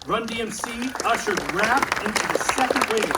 Run DMC ushered rap into the second wave in the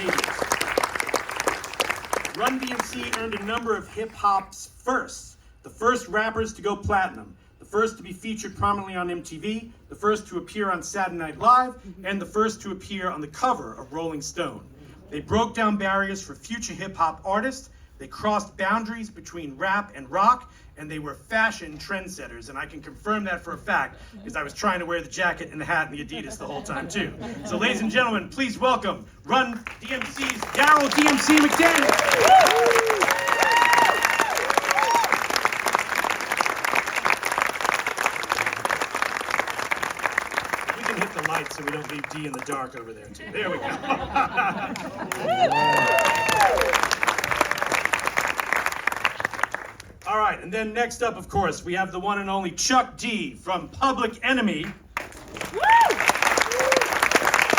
1980s. Run DMC earned a number of hip-hop's firsts. The first rappers to go platinum, the first to be featured prominently on MTV, the first to appear on Saturday Night Live, and the first to appear on the cover of Rolling Stone. They broke down barriers for future hip-hop artists. They crossed boundaries between rap and rock, and they were fashion trendsetters, and I can confirm that for a fact, because I was trying to wear the jacket and the hat and the Adidas the whole time too. So ladies and gentlemen, please welcome Run DMC's Daryl DMC McDaniel. We can hit the lights so we don't leave D in the dark over there too. There we go. All right, and then next up, of course, we have the one and only Chuck D from Public Enemy. Woo!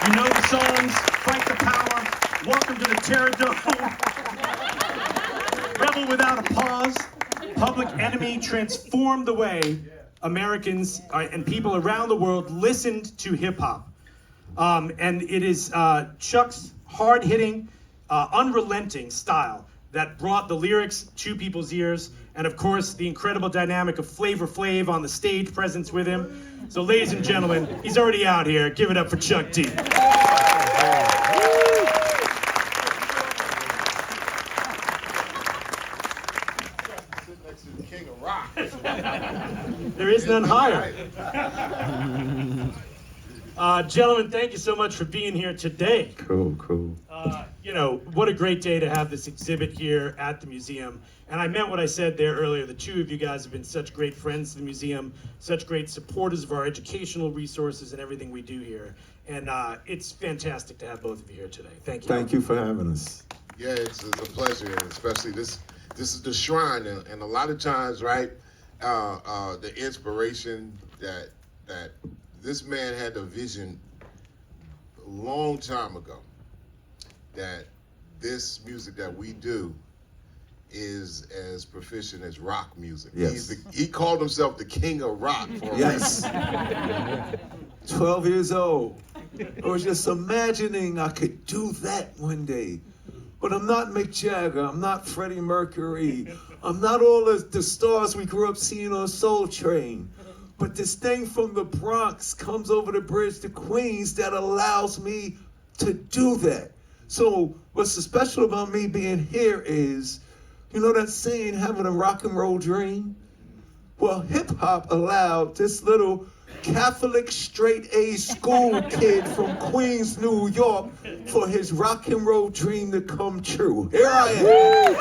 You know the songs, Fight the Power, Welcome to the Terror Dome, Rebel Without a Pause. Public Enemy transformed the way Americans and people around the world listened to hip-hop. And it is Chuck's hard-hitting, unrelenting style that brought the lyrics to people's ears, and of course, the incredible dynamic of Flavor Flav on the stage presence with him. So ladies and gentlemen, he's already out here. Give it up for Chuck D. Sit next to the king of rock. There is none higher. Gentlemen, thank you so much for being here today. Cool. You know, what a great day to have this exhibit here at the museum. And I meant what I said there earlier. The two of you guys have been such great friends to the museum, such great supporters of our educational resources and everything we do here. And it's fantastic to have both of you here today. Thank you. Thank you for having us. Yeah, it's a pleasure, and especially this is the shrine, and a lot of times, right, the inspiration that this man had a vision a long time ago, that this music that we do is as proficient as rock music. Yes. He called himself the king of rock for a Yes. reason. 12 years old. I was just imagining I could do that one day. But I'm not Mick Jagger. I'm not Freddie Mercury. I'm not all the stars we grew up seeing on Soul Train. But this thing from the Bronx comes over the bridge to Queens that allows me to do that. So what's so special about me being here is, you know that saying, having a rock and roll dream? Well, hip hop allowed this little Catholic straight A school kid from Queens, New York, for his rock and roll dream to come true. Here I am.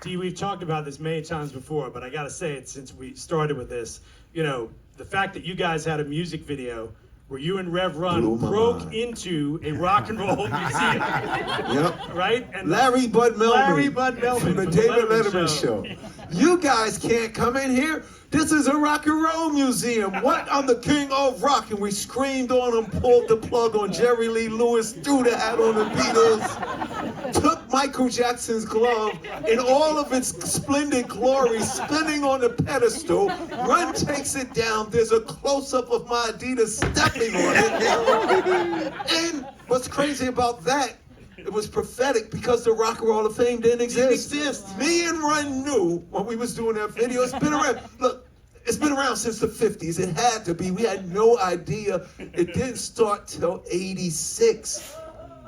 D, we've talked about this many times before, but I gotta say it since we started with this. You know, the fact that you guys had a music video where you and Rev Run broke into a rock and roll museum. Yep. Right? And Larry Bud Melvin from the David Letterman show. You guys can't come in here. This is a rock and roll museum. What? I'm the king of rock. And we screamed on him, pulled the plug on Jerry Lee Lewis, threw the hat on the Beatles, took Michael Jackson's glove in all of its splendid glory, spinning on the pedestal. Run takes it down. There's a close-up of my Adidas stepping on it. And what's crazy about that, it was prophetic because the Rock and Roll of Fame didn't exist. Me and Run knew when we was doing that video. It's been around. Look, it's been around since the 50s. It had to be. We had no idea. It didn't start till 86.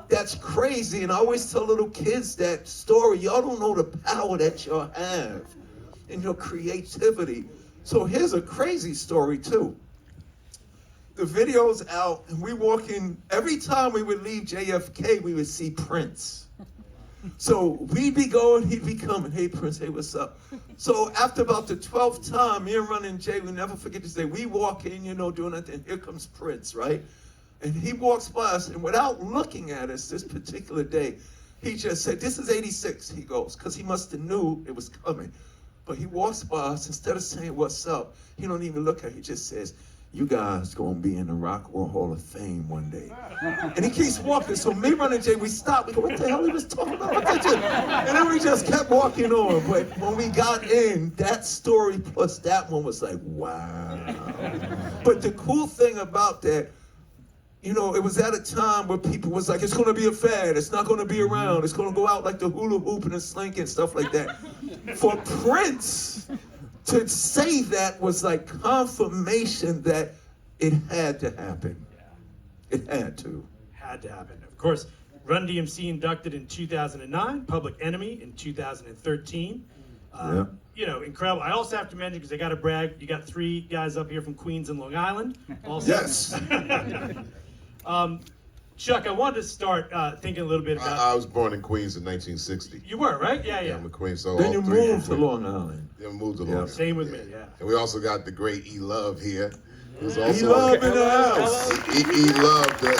That's crazy. And I always tell little kids that story. Y'all don't know the power that y'all have in your creativity. So here's a crazy story too. The video's out, and we walk in. Every time we would leave JFK, we would see Prince. So we'd be going, he'd be coming. Hey, Prince, hey, what's up? So after about the 12th time, me and Run and Jay, we never forget to say, we walk in, you know, doing that, and here comes Prince, right? And he walks by us, and without looking at us this particular day, he just said, this is 86, he goes, because he must have knew it was coming. But he walks by us, instead of saying, what's up, he don't even look at it, he just says, you guys gonna be in the Rock and Roll Hall of Fame one day. And he keeps walking, so me running Jay, we stopped. We go, what the hell he was talking about? And then we just kept walking on. But when we got in, that story plus that one was like, wow. But the cool thing about that, you know, it was at a time where people was like, it's gonna be a fad, it's not gonna be around, it's gonna go out like the hula hoop and the slink and stuff like that. For Prince to say that was like confirmation that it had to happen. It had to. Had to happen. Of course, Run DMC inducted in 2009, Public Enemy in 2013. Yeah. You know, incredible. I also have to mention, because I got to brag, you got 3 guys up here from Queens and Long Island. Also. Yes. Chuck, I wanted to start thinking a little bit about... I was born in Queens in 1960. You were, right? Yeah. I'm a Queen, so Then all you 3 moved to from Long Island. Then moved to Long Yeah. Island. Same with me, yeah. And we also got the great E Love here. Who's He also love in the house. E Love, the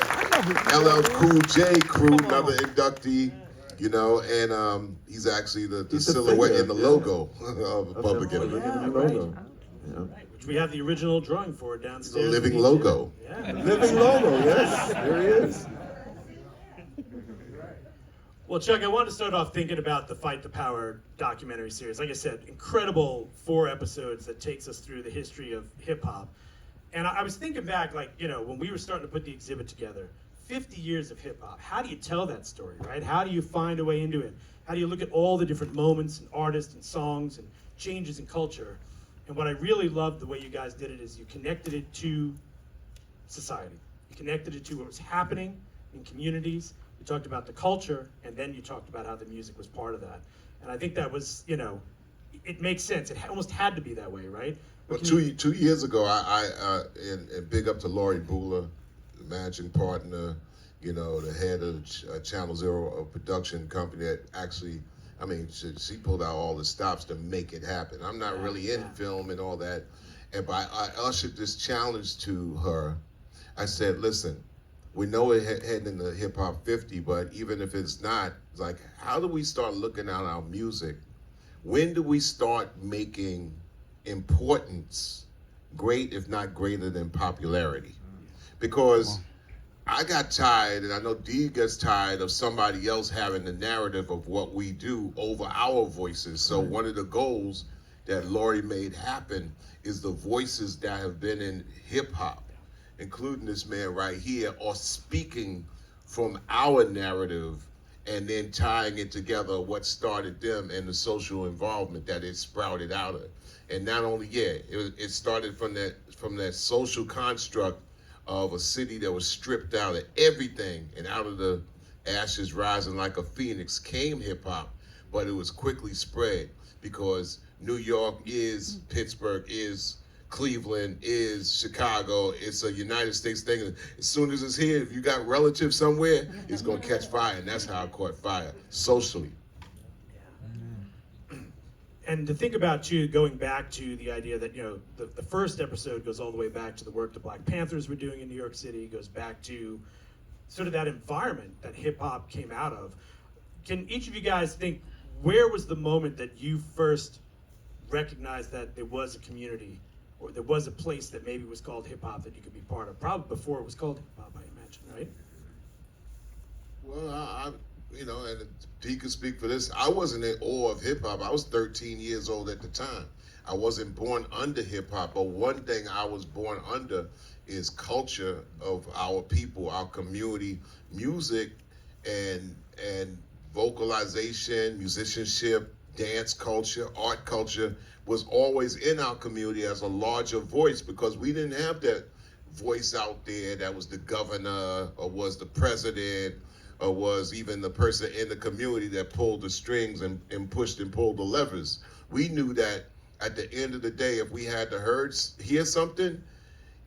LL Cool J crew, another inductee. You know, and he's actually the He's the silhouette figure, in the yeah. logo of Public Enemy. Yeah, Logo. Yeah. Which we have the original drawing for It's a downstairs. living logo. Yeah. Living logo, yes. There he is. Well, Chuck, I wanted to start off thinking about the Fight the Power documentary series. Like I said, incredible 4 episodes that takes us through the history of hip hop. And I was thinking back, like, you know, when we were starting to put the exhibit together, 50 years of hip hop. How do you tell that story, right? How do you find a way into it? How do you look at all the different moments and artists and songs and changes in culture? And what I really loved the way you guys did it is you connected it to society. You connected it to what was happening in communities. You talked about the culture, and then you talked about how the music was part of that. And I think that was, you know, it makes sense. It almost had to be that way, right? Well, 2 years ago, and big up to Laurie Buller, the managing partner, you know, the head of Channel Zero, a production company that actually, I mean, she pulled out all the stops to make it happen. I'm not really in film and all that, but I ushered this challenge to her. I said, listen, we know we're heading into Hip Hop 50, but even if it's not, it's like, how do we start looking at our music? When do we start making importance great, if not greater than popularity? Because I got tired, and I know Dee gets tired of somebody else having the narrative of what we do over our voices. So one of the goals that Laurie made happen is the voices that have been in hip hop, including this man right here, are speaking from our narrative and then tying it together, what started them and the social involvement that it sprouted out of. And not only, it started from that social construct of a city that was stripped out of everything, and out of the ashes rising like a phoenix came hip hop, but it was quickly spread because New York is, Pittsburgh is, Cleveland is, Chicago. It's a United States thing. As soon as it's here, if you got relatives somewhere, it's gonna catch fire, and that's how it caught fire, socially. And to think about, too, going back to the idea that, you know, the first episode goes all the way back to the work the Black Panthers were doing in New York City, goes back to sort of that environment that hip-hop came out of. Can each of you guys think, where was the moment that you first recognized that there was a community, or there was a place that maybe was called hip-hop that you could be part of? Probably before it was called hip-hop, I imagine, right? Well, you know, and Dee could speak for this. I wasn't in awe of hip hop. I was 13 years old at the time. I wasn't born under hip hop, but one thing I was born under is culture of our people, our community, music, and vocalization, musicianship, dance culture, art culture was always in our community as a larger voice, because we didn't have that voice out there that was the governor or was the president or was even the person in the community that pulled the strings and pushed and pulled the levers. We knew that at the end of the day, if we had to hear something,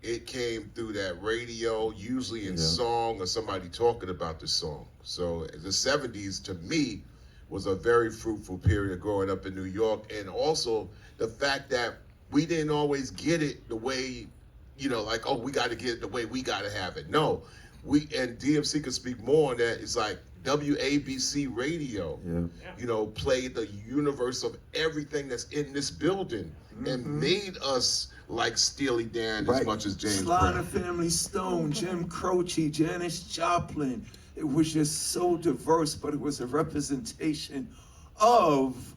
it came through that radio, usually in song or somebody talking about the song. So the 70s, to me, was a very fruitful period growing up in New York. And also the fact that we didn't always get it the way, you know, like, oh, we got to get it the way we got to have it. No. And DMC could speak more on that. It's like WABC radio, you know, played the universe of everything that's in this building and made us like Steely Dan as much as James Sly and Brown. the Family Stone, Jim Croce, Janis Joplin. It was just so diverse, but it was a representation of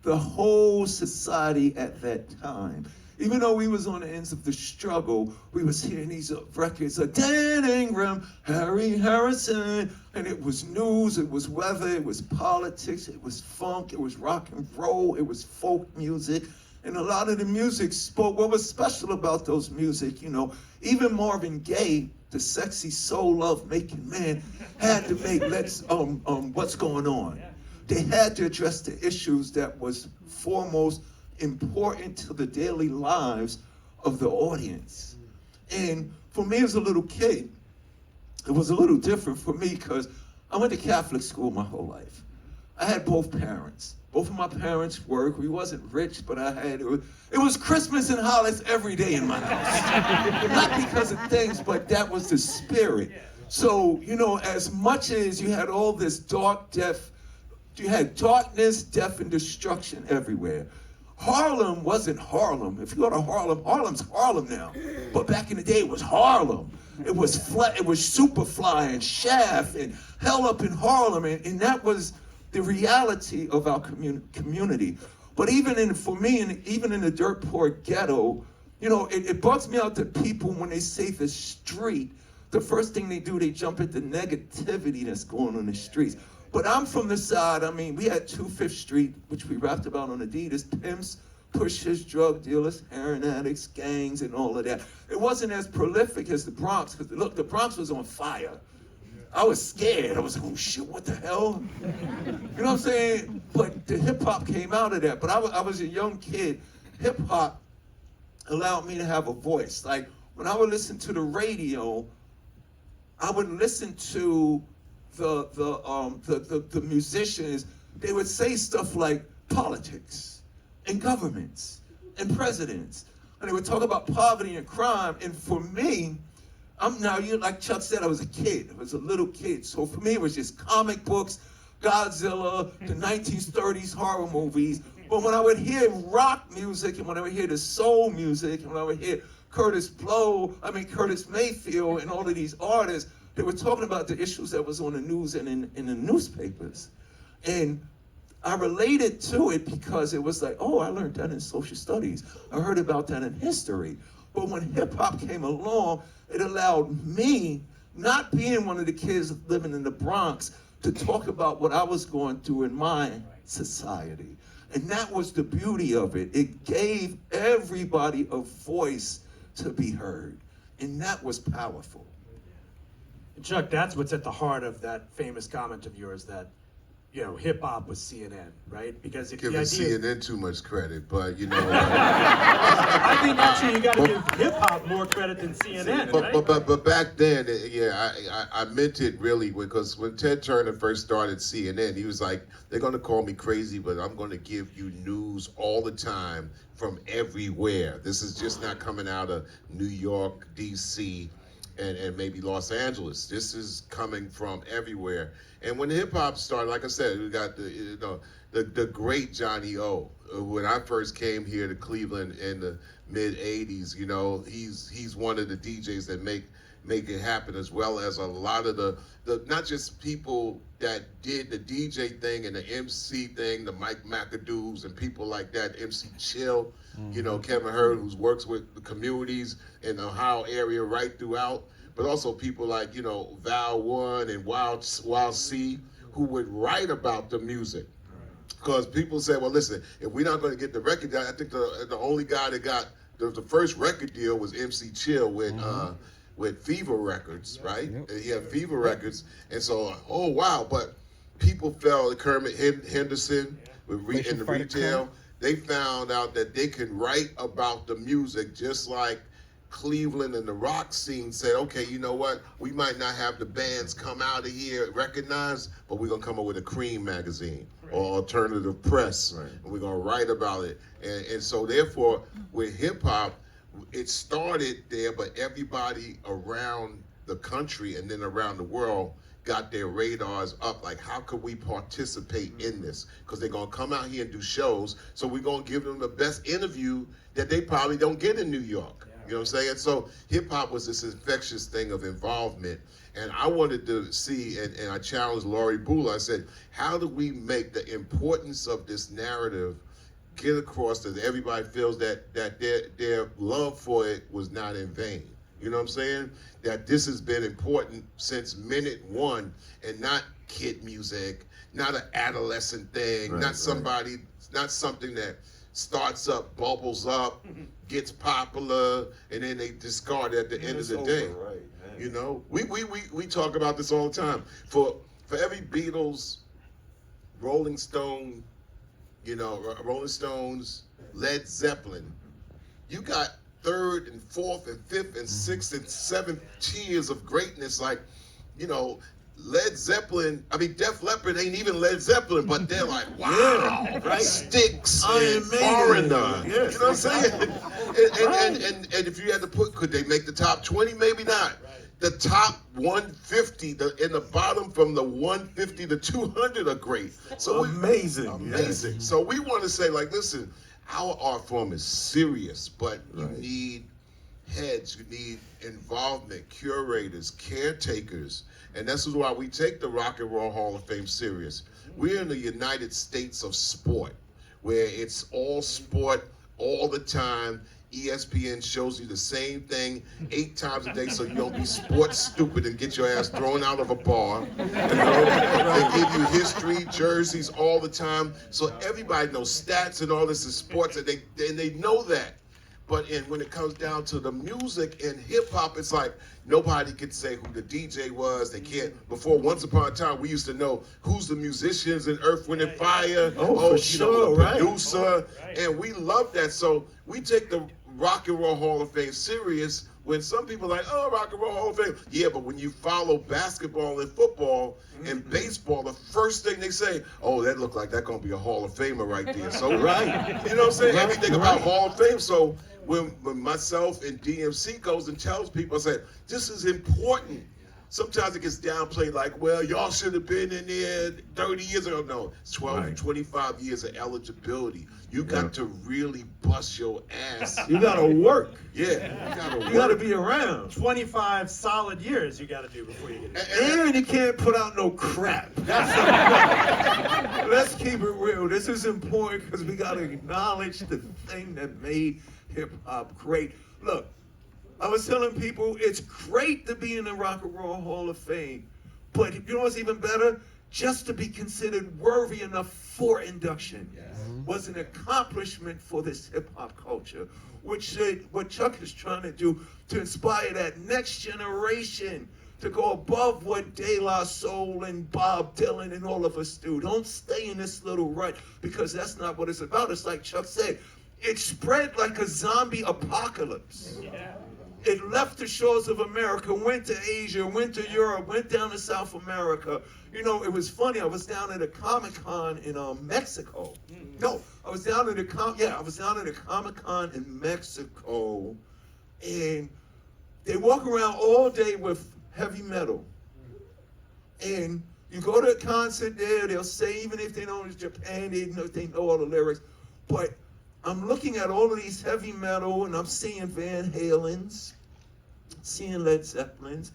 the whole society at that time. Even though we was on the ends of the struggle, we was hearing these records of Dan Ingram, Harry Harrison, and it was news, it was weather, it was politics, it was funk, it was rock and roll, it was folk music. And a lot of the music spoke, what was special about those music, you know, even Marvin Gaye, the sexy soul love making man, had to make what's going on. They had to address the issues that was foremost important to the daily lives of the audience. And for me as a little kid, it was a little different for me because I went to Catholic school my whole life. I had both parents. Both of my parents worked. We wasn't rich, but it was Christmas and holidays every day in my house. Not because of things, but that was the spirit. So, you know, as much as you had all this you had darkness, death, and destruction everywhere. Harlem wasn't Harlem. If you go to Harlem, Harlem's Harlem now. But back in the day, it was Harlem. It was Superfly and Shaft and Hell Up in Harlem, and that was the reality of our community. But even in the dirt poor ghetto, you know, it bugs me out that people, when they say the street, the first thing they do, they jump at the negativity that's going on the streets. But I'm from the side. I mean, we had 25th Street, which we rapped about on Adidas, pimps, pushers, drug dealers, heroin addicts, gangs, and all of that. It wasn't as prolific as the Bronx, because look, the Bronx was on fire. I was scared. I was like, oh shit, what the hell? You know what I'm saying? But the hip hop came out of that. But I was a young kid. Hip hop allowed me to have a voice. Like when I would listen to the radio, I would listen to the musicians. They would say stuff like politics and governments and presidents. And they would talk about poverty and crime. And for me, like Chuck said, I was a kid. I was a little kid. So for me, it was just comic books, Godzilla, the 1930s horror movies. But when I would hear rock music, and when I would hear the soul music, and when I would hear Curtis Mayfield, and all of these artists, they were talking about the issues that was on the news and in the newspapers. And I related to it because it was like, oh, I learned that in social studies. I heard about that in history. But when hip hop came along, it allowed me, not being one of the kids living in the Bronx, to talk about what I was going through in my society. And that was the beauty of it. It gave everybody a voice to be heard. And that was powerful. And Chuck, that's what's at the heart of that famous comment of yours that, you know, hip hop was CNN, right? Because if Giving CNN too much credit, but you know. I think actually you got to give hip hop more credit than CNN, right? But back then, yeah, I meant it really, because when Ted Turner first started CNN, he was like, they're gonna call me crazy, but I'm gonna give you news all the time from everywhere. This is just not coming out of New York, DC, and maybe Los Angeles. This is coming from everywhere. And when hip hop started, like I said, we got the great Johnny O. When I first came here to Cleveland in the mid '80s, you know, he's one of the DJs that make it happen, as well as a lot of the not just people that did the DJ thing and the MC thing, the Mike McAdoo's and people like that, MC Chill. You know, Kevin Hurd, who works with the communities in the Ohio area right throughout, but also people like, you know, Val One and Wild C, who would write about the music. Because people say, well, listen, if we're not going to get the record deal, I think the only guy that got the first record deal was MC Chill with Fever Records, right? Yep. He had Fever Records, and so, oh wow, but people felt Kermit Henderson in the retail. They found out that they could write about the music, just like Cleveland and the rock scene said, okay, you know what? We might not have the bands come out of here recognized, but we're going to come up with a Cream magazine or Alternative Press, and we're going to write about it. And so therefore, with hip hop, it started there, but everybody around the country and then around the world got their radars up, like how could we participate in this? Because they're gonna come out here and do shows, so we're gonna give them the best interview that they probably don't get in New York. You know what I'm saying? So hip hop was this infectious thing of involvement. And I wanted to see, and I challenged Laurie Bula, I said, how do we make the importance of this narrative get across that everybody feels that their love for it was not in vain? You know what I'm saying? That this has been important since minute one, and not kid music, not an adolescent thing, not somebody, not something that starts up, bubbles up, gets popular, and then they discard it at the end of the day. Right, you know, we talk about this all the time. For every Beatles, Rolling Stone, you know, Rolling Stones, Led Zeppelin, you got third and fourth and fifth and sixth and seventh tiers of greatness. Like, you know, Led Zeppelin, I mean, Def Leppard ain't even Led Zeppelin, but they're like, wow, right? Styx, Iron and Maiden. Foreigner. Yes, You know what I'm saying? And if you had to put, could they make the top 20? Maybe not. The top 150, in the bottom from the 150 to 200 are great. So amazing. Yes. So we want to say, like, listen, our art form is serious, but you need heads, you need involvement, curators, caretakers. And this is why we take the Rock and Roll Hall of Fame serious. We're in the United States of sport, where it's all sport all the time. ESPN shows you the same thing 8 times a day, so you don't be sports stupid and get your ass thrown out of a bar. You know? They give you history, jerseys all the time, so everybody knows stats and all this is sports, and they know that. But when it comes down to the music and hip hop, it's like nobody can say who the DJ was. They can't. Before, once upon a time, we used to know who's the musicians in Earth, Wind, and Fire. Oh, for sure, the right. producer, and we love that. So we take the Rock and Roll Hall of Fame serious. When some people are like, oh, Rock and Roll Hall of Fame. Yeah, but when you follow basketball and football and baseball, the first thing they say, oh, that look like that's gonna be a Hall of Famer right there. So you know what I'm saying? Everything about Hall of Fame. So when myself and DMC goes and tells people, I say, this is important. Sometimes it gets downplayed like, well, y'all should have been in there 30 years ago. No, it's 12, 25 years of eligibility. You got to really bust your ass. You gotta work. Yeah, You gotta be around. 25 solid years you got to do before you get it. And you can't put out no crap. Let's keep it real. This is important because we gotta acknowledge the thing that made hip hop great. Look, I was telling people it's great to be in the Rock and Roll Hall of Fame, but you know what's even better? Just to be considered worthy enough for induction was an accomplishment for this hip hop culture, which what Chuck is trying to do to inspire that next generation to go above what De La Soul and Bob Dylan and all of us do. Don't stay in this little rut, because that's not what it's about. It's like Chuck said, it spread like a zombie apocalypse. It left the shores of America, went to Asia, went to Europe, went down to South America. You know, it was funny. I was down at a Comic-Con in Mexico. No, I was down at a Comic-Con in Mexico, and they walk around all day with heavy metal. And you go to a concert there, they'll say, even if they know it's Japan, they know all the lyrics. But I'm looking at all of these heavy metal, and I'm seeing Van Halen's, seeing Led Zeppelin's,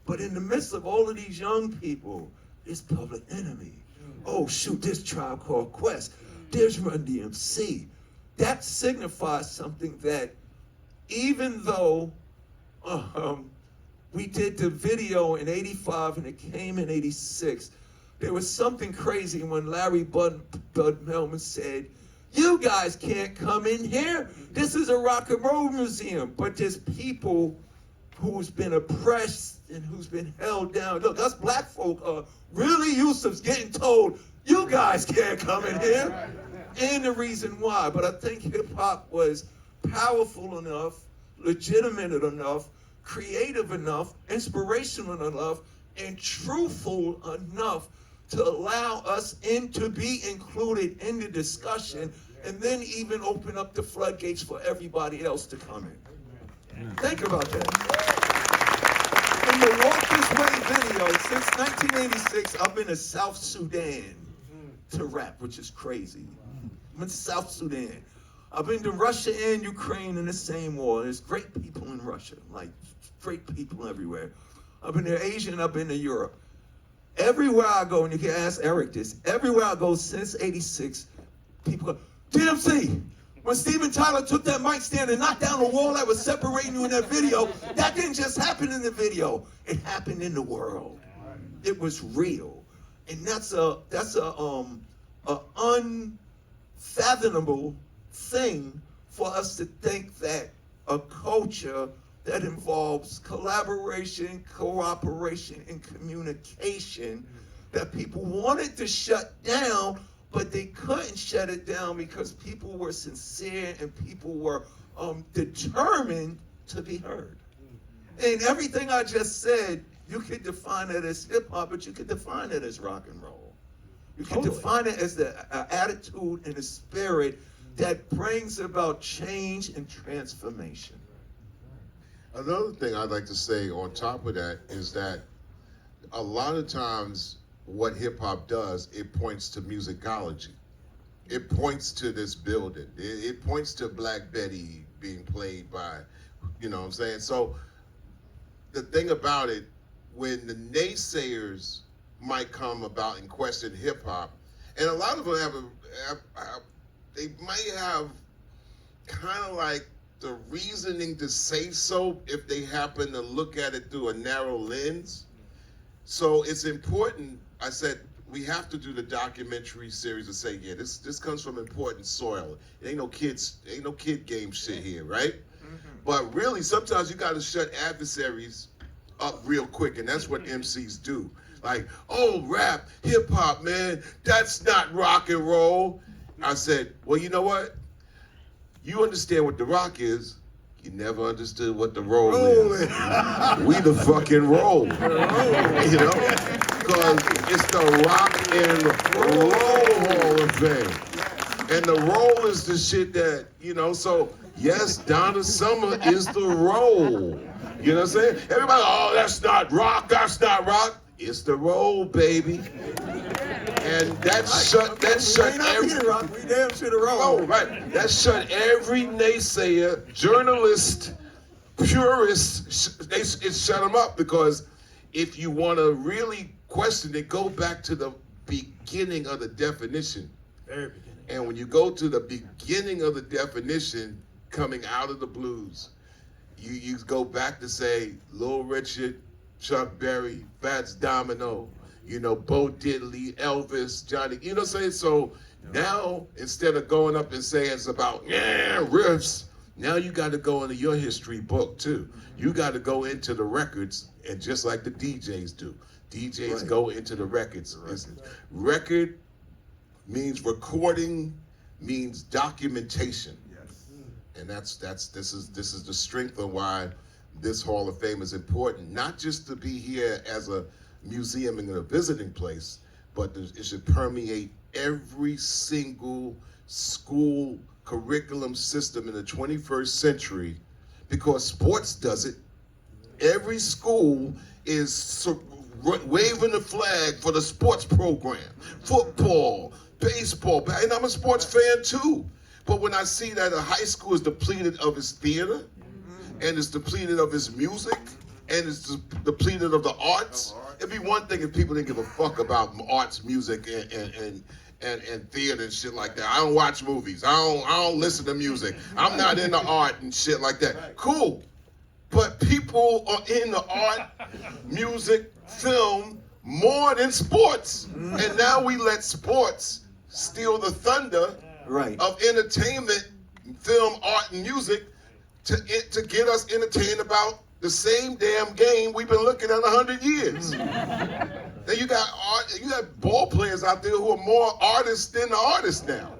but in the midst of all of these young people, there's Public Enemy. Oh shoot, there's Tribe Called Quest. There's Run DMC. That signifies something, that even though we did the video in '85 and it came in '86, there was something crazy when Larry Bud Melman said, you guys can't come in here. This is a rock and roll museum. But there's people who's been oppressed and who's been held down. Look, us black folk really used to getting told, you guys can't come in here. And the reason why. But I think hip hop was powerful enough, legitimate enough, creative enough, inspirational enough, and truthful enough to allow us to be included in the discussion, and then even open up the floodgates for everybody else to come in. Think about that. From the Walk This Way video, since 1986, I've been to South Sudan to rap, which is crazy. I've been to South Sudan. I've been to Russia and Ukraine in the same war. There's great people in Russia, like great people everywhere. I've been to Asia and I've been to Europe. Everywhere I go, and you can ask Eric this, everywhere I go since 86, people go, DMC, when Steven Tyler took that mic stand and knocked down the wall that was separating you in that video, that didn't just happen in the video. It happened in the world. It was real. And that's a unfathomable thing for us to think that a culture that involves collaboration, cooperation, and communication that people wanted to shut down, but they couldn't shut it down because people were sincere and people were determined to be heard. And everything I just said, you could define it as hip hop, but you could define it as rock and roll. You can define it as the attitude and the spirit that brings about change and transformation. Another thing I'd like to say on top of that is that a lot of times what hip hop does, it points to musicology. It points to this building. It points to Black Betty being played by, you know what I'm saying? So the thing about it, when the naysayers might come about and question hip hop, and a lot of them they might have kind of like the reasoning to say so if they happen to look at it through a narrow lens. So it's important, I said, we have to do the documentary series to say, yeah, this comes from important soil. It ain't no kid game shit here, right? But really, sometimes you gotta shut adversaries up real quick, and that's what MCs do. Like, oh, rap, hip hop, man, that's not rock and roll. I said, well, you know what? You understand what the rock is. You never understood what the roll is. We the fucking roll. You know? Because it's the rock and roll Hall of Fame. And the roll is the shit that, you know, so yes, Donna Summer is the roll. You know what I'm saying? Everybody, oh, that's not rock, that's not rock. It's the roll, baby. And that shut every rock, we damn should have rolled. Oh, right. That shut every naysayer, journalist, purist, it shut them up, because if you want to really question it, go back to the beginning of the definition. Very beginning. And when you go to the beginning of the definition, coming out of the blues, you go back to say Lil Richard, Chuck Berry, Fats Domino, you know, Bo Diddley, Elvis, Johnny, you know what I'm saying? So now, instead of going up and saying it's about, riffs, now you got to go into your history book too. You got to go into the records, and just like the DJs do. DJs go into the records. Record means recording, means documentation. Yes. And this is the strength of why this Hall of Fame is important, not just to be here as a museum and a visiting place, but it should permeate every single school curriculum system in the 21st century, because sports does it. Every school is waving the flag for the sports program, football, baseball, and I'm a sports fan too. But when I see that a high school is depleted of its theater, and it's depleted of its music, and it's depleted of the arts, it'd be one thing if people didn't give a fuck about arts, music, and theater and shit like that. I don't watch movies. I don't listen to music. I'm not into art and shit like that. Cool. But people are into art, music, film more than sports. And now we let sports steal the thunder of entertainment, film, art, and music to get us entertained about the same damn game we've been looking at 100 years. Then you got ball players out there who are more artists than the artists now.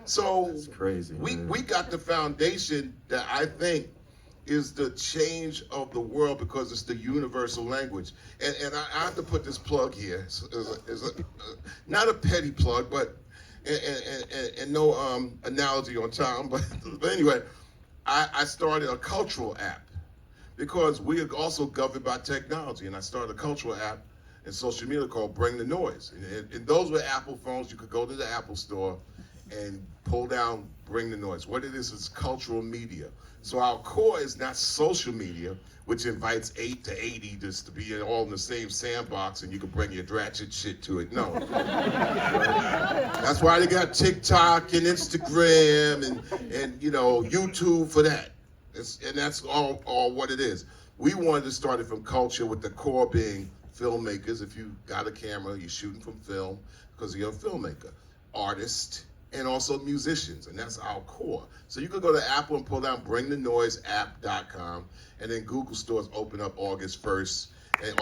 So that's crazy, we got the foundation that I think is the change of the world, because it's the universal language. And I have to put this plug here. It's not a petty plug, but and no analogy on time, but anyway, I started a cultural app because we are also governed by technology. And I started a cultural app and social media called Bring the Noise. And those were Apple phones. You could go to the Apple store and pull down Bring the Noise. What it is cultural media. So our core is not social media, which invites 8 to 80 just to be all in the same sandbox and you can bring your ratchet shit to it. No. That's why they got TikTok and Instagram and you know, YouTube for that. And that's all what it is. We wanted to start it from culture with the core being filmmakers. If you got a camera, you're shooting from film because you're a filmmaker. Artist, and also musicians, and that's our core. So you could go to Apple and pull down bringthenoiseapp.com, and then Google stores open up August 1st. And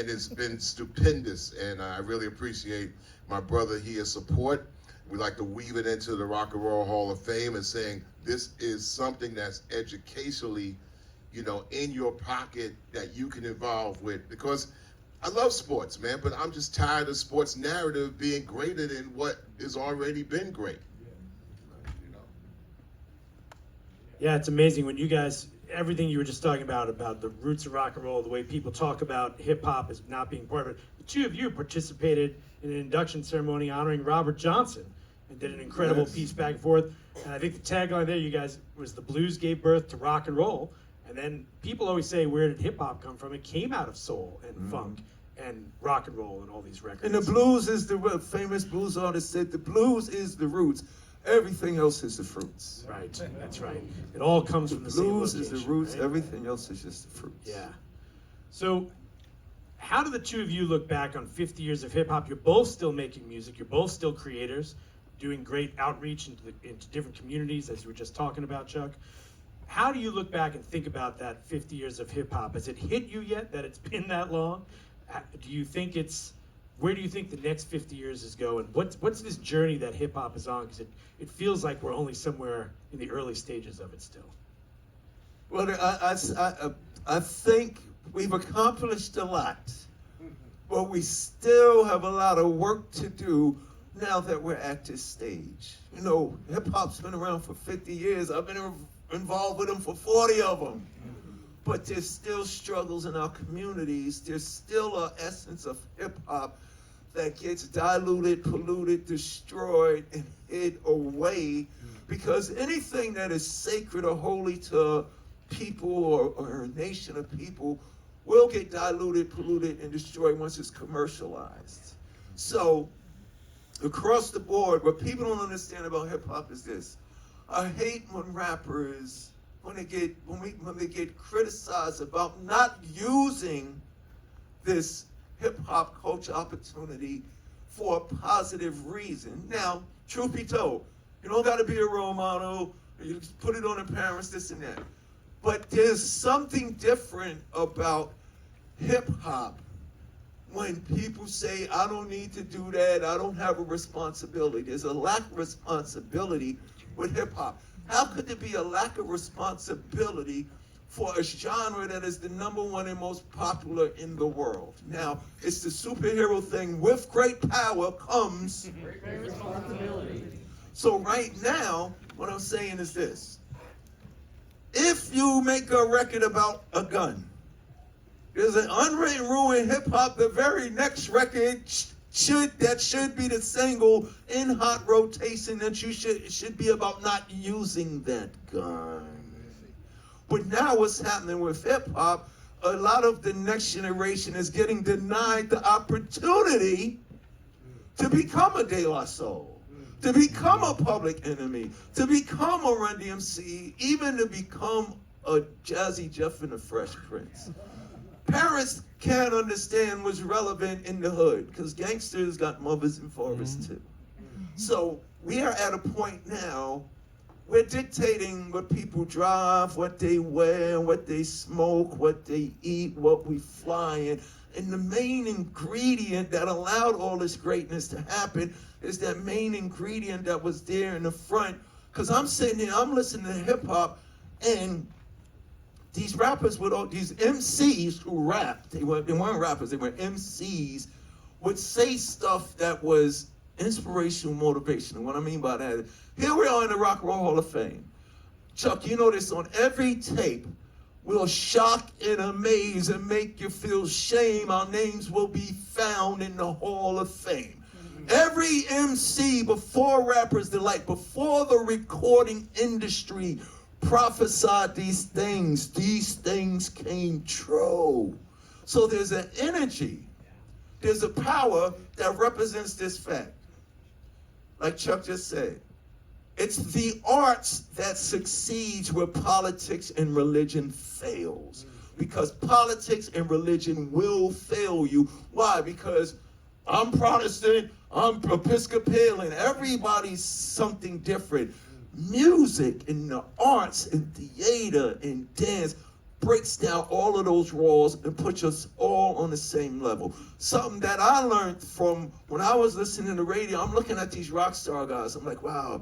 it's been stupendous, and I really appreciate my brother here's support. We like to weave it into the Rock and Roll Hall of Fame and saying this is something that's educationally, you know, in your pocket that you can evolve with, because I love sports, man, but I'm just tired of sports narrative being greater than what has already been great. Yeah, it's amazing when you guys, everything you were just talking about the roots of rock and roll, the way people talk about hip hop as not being part of it. The two of you participated in an induction ceremony honoring Robert Johnson and did an incredible piece back and forth. And I think the tagline there, you guys, was the blues gave birth to rock and roll. And then people always say, where did hip hop come from? It came out of soul and funk and rock and roll and all these records. And the blues is the famous blues artist said, the blues is the roots. Everything else is the fruits. Right, that's right. It all comes from the same Blues location, is the roots. right? Everything else is just the fruits. Yeah. So how do the two of you look back on 50 years of hip hop? You're both still making music. You're both still creators, doing great outreach into different communities, as you were just talking about, Chuck. How do you look back and think about that 50 years of hip hop? Has it hit you yet that it's been that long? Do you think where do you think the next 50 years is going? What's this journey that hip hop is on? Because it feels like we're only somewhere in the early stages of it still. Well, I think we've accomplished a lot, but we still have a lot of work to do now that we're at this stage. You know, hip hop's been around for 50 years. I've been involved with them for 40 of them. But there's still struggles in our communities. There's still an essence of hip hop that gets diluted, polluted, destroyed, and hid away, because anything that is sacred or holy to people or a nation of people will get diluted, polluted, and destroyed once it's commercialized. So across the board, what people don't understand about hip hop is this. I hate when rappers, when they get criticized about not using this hip-hop culture opportunity for a positive reason. Now, truth be told, you don't got to be a role model. You just put it on the parents, this and that. But there's something different about hip-hop when people say, I don't need to do that, I don't have a responsibility. There's a lack of responsibility with hip-hop. How could there be a lack of responsibility for a genre that is the #1 and most popular in the world? Now, it's the superhero thing. With great power comes great responsibility. So right now, what I'm saying is this. If you make a record about a gun, there's an unwritten rule in hip-hop, the very next record should be the single in hot rotation that should be about not using that gun. But now what's happening with hip-hop, a lot of the next generation is getting denied the opportunity to become a De La Soul, to become a Public Enemy, to become a Run DMC, even to become a Jazzy Jeff and the Fresh Prince. Parents can't understand what's relevant in the hood, because gangsters got mothers and fathers too. So we are at a point now, we're dictating what people drive, what they wear, what they smoke, what they eat, what we fly in. And the main ingredient that allowed all this greatness to happen is that main ingredient that was there in the front. Because I'm sitting here, I'm listening to hip hop, and these rappers with all these MCs who rapped, they weren't rappers, they were MCs, would say stuff that was inspirational, motivational. What I mean by that, here we are in the Rock and Roll Hall of Fame. Chuck, you know this, on every tape, We'll shock and amaze and make you feel shame. Our names will be found in the Hall of Fame. Every MC before Rappers Delight, before the recording industry prophesied these things came true. So there's an energy, there's a power that represents this fact. Like Chuck just said, it's the arts that succeeds where politics and religion fails. Because politics and religion will fail you. Why? Because I'm Protestant, I'm Episcopalian, everybody's something different. Music and the arts and theater and dance breaks down all of those walls and puts us all on the same level. Something that I learned from when I was listening to radio, I'm looking at these rock star guys, I'm like, wow,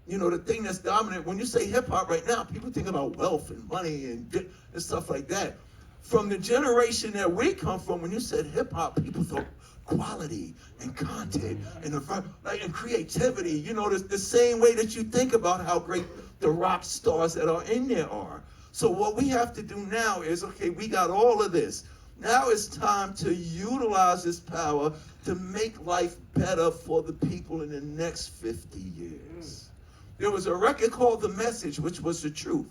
you know, the thing that's dominant, when you say hip hop right now, people think about wealth and money and stuff like that. From the generation that we come from, when you said hip hop, people thought quality and content and creativity, you know, the same way that you think about how great the rock stars that are in there are. So what we have to do now is, okay, we got all of this. Now it's time to utilize this power to make life better for the people in the next 50 years. There was a record called The Message, which was the truth.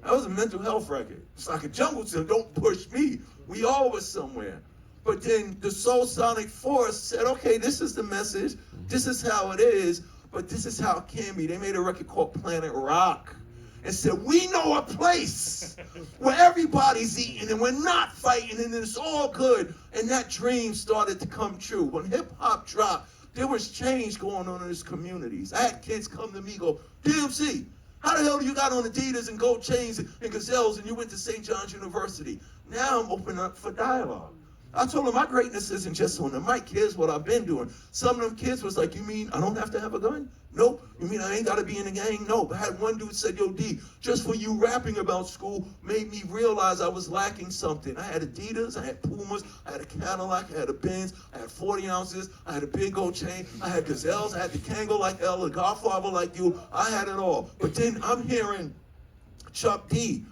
That was a mental health record. It's like a jungle gym, don't push me. We all were somewhere. But then the Soul Sonic Force said, okay, this is the message. This is how it is, but this is how it can be. They made a record called Planet Rock and said, we know a place where everybody's eating and we're not fighting and it's all good. And that dream started to come true. When hip hop dropped, there was change going on in these communities. I had kids come to me, go, DMC, how the hell do you got on Adidas and gold chains and gazelles and you went to St. John's University? Now I'm opening up for dialogue. I told them my greatness isn't just on the mic. Here's what I've been doing. Some of them kids was like, you mean I don't have to have a gun? Nope. You mean I ain't got to be in a gang? Nope. I had one dude said, yo, D, just for you rapping about school made me realize I was lacking something. I had Adidas, I had Pumas, I had a Cadillac, I had a Benz, I had 40 ounces, I had a big gold chain, I had gazelles, I had the Kango like L, the Godfather like you. I had it all. But then I'm hearing Chuck D,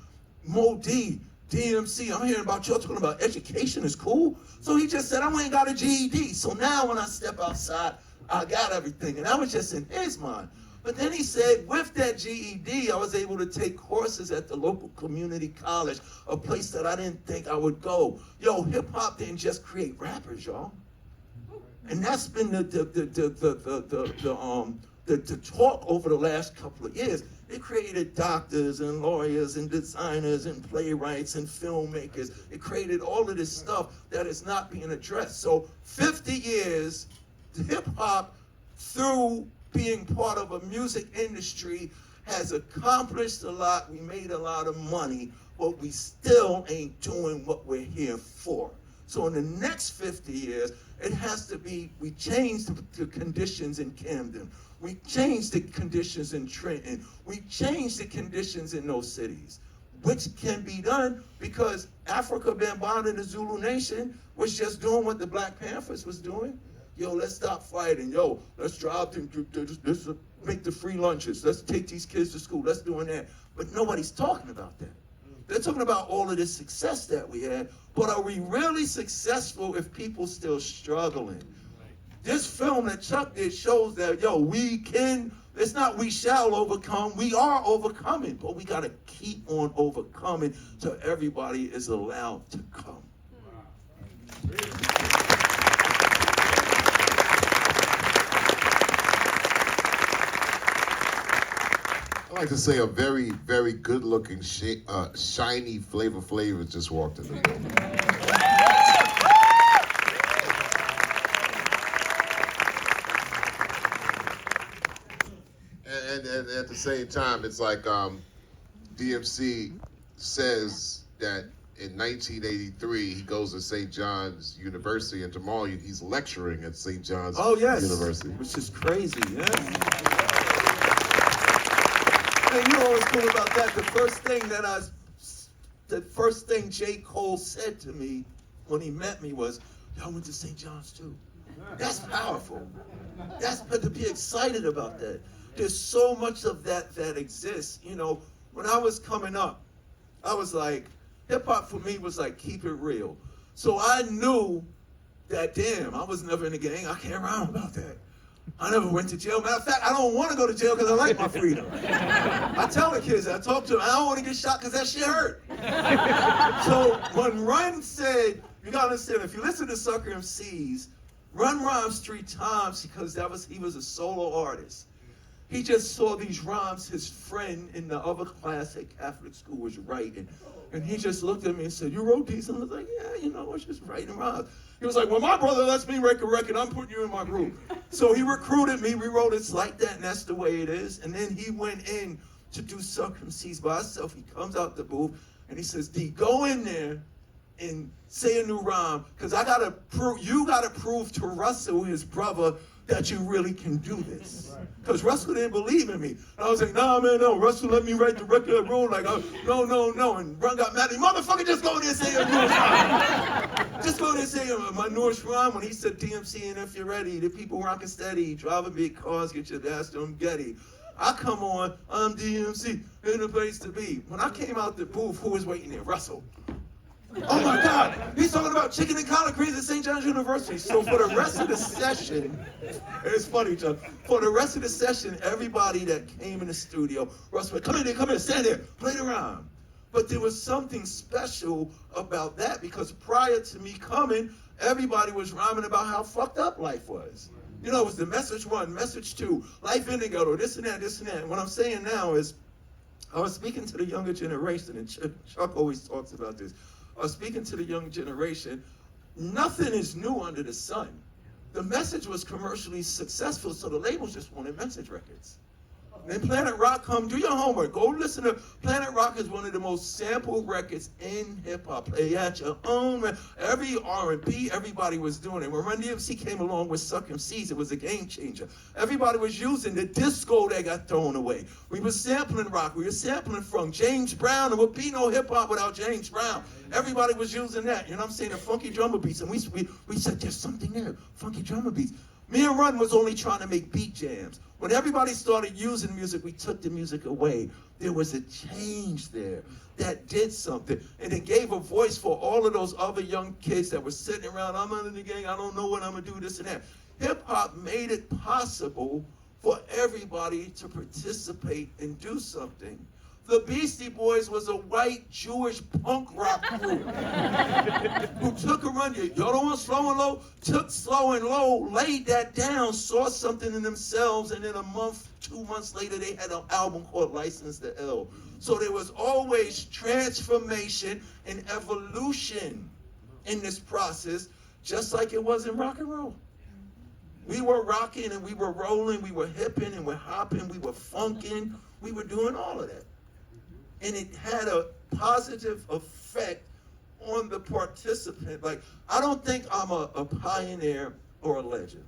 Mo D, DMC, I'm hearing about y'all talking about education is cool. So he just said, I ain't got a GED. So now when I step outside, I got everything. And that was just in his mind. But then he said, with that GED, I was able to take courses at the local community college, a place that I didn't think I would go. Yo, hip hop didn't just create rappers, y'all. And that's been the talk over the last couple of years. It created doctors and lawyers and designers and playwrights and filmmakers. It created all of this stuff that is not being addressed. So 50 years, hip hop, through being part of a music industry, has accomplished a lot. We made a lot of money, but we still ain't doing what we're here for. So in the next 50 years, it has to be, we change the conditions in Camden. We change the conditions in Trenton. We change the conditions in those cities, which can be done because Africa Bambaataa and the Zulu Nation was just doing what the Black Panthers was doing. Yo, let's stop fighting. Yo, let's drive them, let's make the free lunches. Let's take these kids to school. Let's do that. But nobody's talking about that. They're talking about all of this success that we had, but are we really successful if people still struggling? This film that Chuck did shows that, yo, we can, it's not we shall overcome, we are overcoming, but we gotta keep on overcoming so everybody is allowed to come. I like to say a very, very good-looking, shiny Flavor Flav just walked in the room. And at the same time, it's like DMC says that in 1983 he goes to St. John's University, and tomorrow he's lecturing at St. John's University. Which is crazy, yes. And you know what's cool about that? The first thing J. Cole said to me when he met me was, y'all went to St. John's too. That's powerful. But to be excited about that. There's so much of that exists. You know, when I was coming up, I was like, hip hop for me was like, keep it real. So I knew that, damn, I was never in a gang. I can't rhyme about that. I never went to jail. Matter of fact, I don't want to go to jail because I like my freedom. I tell the kids, I talk to them, I don't want to get shot because that shit hurt. So when Run said, you gotta understand, if you listen to Sucker MCs, Run rhymes 3 times because he was a solo artist. He just saw these rhymes his friend in the other class at Catholic school was writing. And he just looked at me and said, you wrote these? And I was like, yeah, you know, I was just writing rhymes. He was like, well, my brother lets me write a record. I'm putting you in my group. So he recruited me. We wrote It's Like That, and that's the way it is. And then he went in to do Sucker MCs by himself. He comes out the booth, and he says, D, go in there and say a new rhyme, because you gotta prove to Russell, his brother, that you really can do this. Because Russell didn't believe in me. And I was like, nah, man, no. Russell let me write the record rule. Like, no. And Run got mad at me. Motherfucker, just go in there and say your newest rhyme. Just go in there and say my newest rhyme when he said DMC and if you're ready, the people rockin' steady, driving big cars, get your ass to them Getty. I come on, I'm DMC, in the place to be. When I came out the booth, who was waiting there? Russell. Oh my God, he's talking about chicken and collard greens at St. John's University. So for the rest of the session, it's funny, John. For the rest of the session, everybody that came in the studio, Russ went, come in, stand there, play the rhyme. But there was something special about that because prior to me coming, everybody was rhyming about how fucked up life was. You know, it was the message 1, message 2, life in the ghetto, this and that. And what I'm saying now is, I was speaking to the younger generation, and Chuck always talks about this. I was speaking to the young generation. Nothing is new under the sun. The message was commercially successful, so the labels just wanted message records. Then Planet Rock, come do your homework. Go listen to Planet Rock is one of the most sampled records in hip hop. Play at your own. Every R&B, everybody was doing it. When Run DMC came along with Sucker MCs, it was a game changer. Everybody was using the disco that got thrown away. We were sampling rock. We were sampling from James Brown. There would be no hip hop without James Brown. Everybody was using that. You know what I'm saying? The funky drummer beats. And we said, there's something there. Funky drummer beats. Me and Run was only trying to make beat jams. When everybody started using music, we took the music away. There was a change there that did something. And it gave a voice for all of those other young kids that were sitting around, I'm not in the gang, I don't know what I'm gonna do, this and that. Hip hop made it possible for everybody to participate and do something. The Beastie Boys was a white Jewish punk rock group who took a run. Y'all don't want slow and low? Took slow and low, laid that down, saw something in themselves, and then a month, 2 months later, they had an album called License to Ill. So there was always transformation and evolution in this process, just like it was in rock and roll. We were rocking and we were rolling, we were hipping and we're hopping, we were funking, we were doing all of that. And it had a positive effect on the participant. Like, I don't think I'm a pioneer or a legend.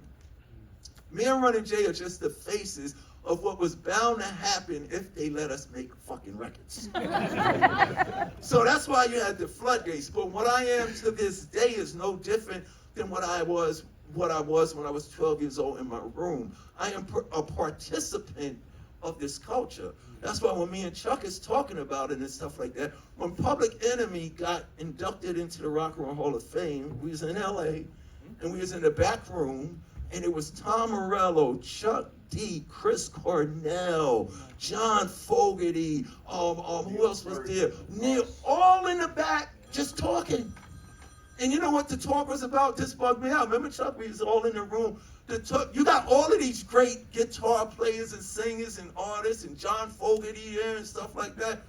Me and Run and Jay are just the faces of what was bound to happen if they let us make fucking records. So that's why you had the floodgates. But what I am to this day is no different than what I was when I was 12 years old in my room. I am a participant of this culture. That's why when me and Chuck is talking about it and stuff like that, when Public Enemy got inducted into the Rock and Roll Hall of Fame, we was in LA, and we was in the back room, and it was Tom Morello, Chuck D, Chris Cornell, John Fogerty, who else was there? Neil, all in the back, just talking. And you know what the talk was about? This bugged me out. Remember, Chuck, we was all in the room. You got all of these great guitar players and singers and artists and John Fogerty there and stuff like that.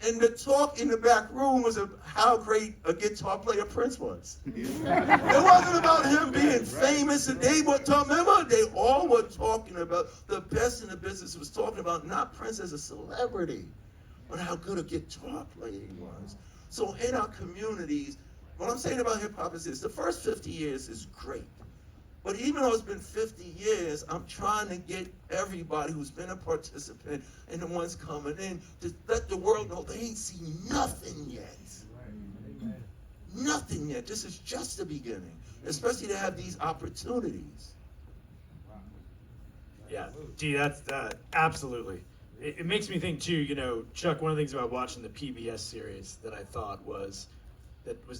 And the talk in the back room was of how great a guitar player Prince was. It wasn't about him being famous, and they were talking, remember, they all were talking about, the best in the business was talking about not Prince as a celebrity, but how good a guitar player he was. So in our communities, what I'm saying about hip hop is this: the first 50 years is great. But even though it's been 50 years, I'm trying to get everybody who's been a participant and the ones coming in to let the world know they ain't seen nothing yet. Right. Nothing yet. This is just the beginning, especially to have these opportunities. Yeah, gee, that's absolutely. It makes me think too, Chuck, one of the things about watching the PBS series that I thought was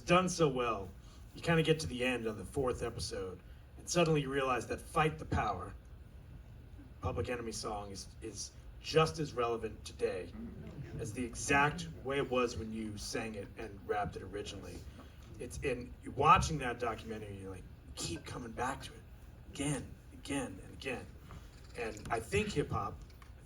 done so well, you kind of get to the end on the 4th episode, and suddenly you realize that Fight the Power, Public Enemy song, is just as relevant today as the exact way it was when you sang it and rapped it originally. It's in watching that documentary, you're like, keep coming back to it again, and again. And I think hip-hop,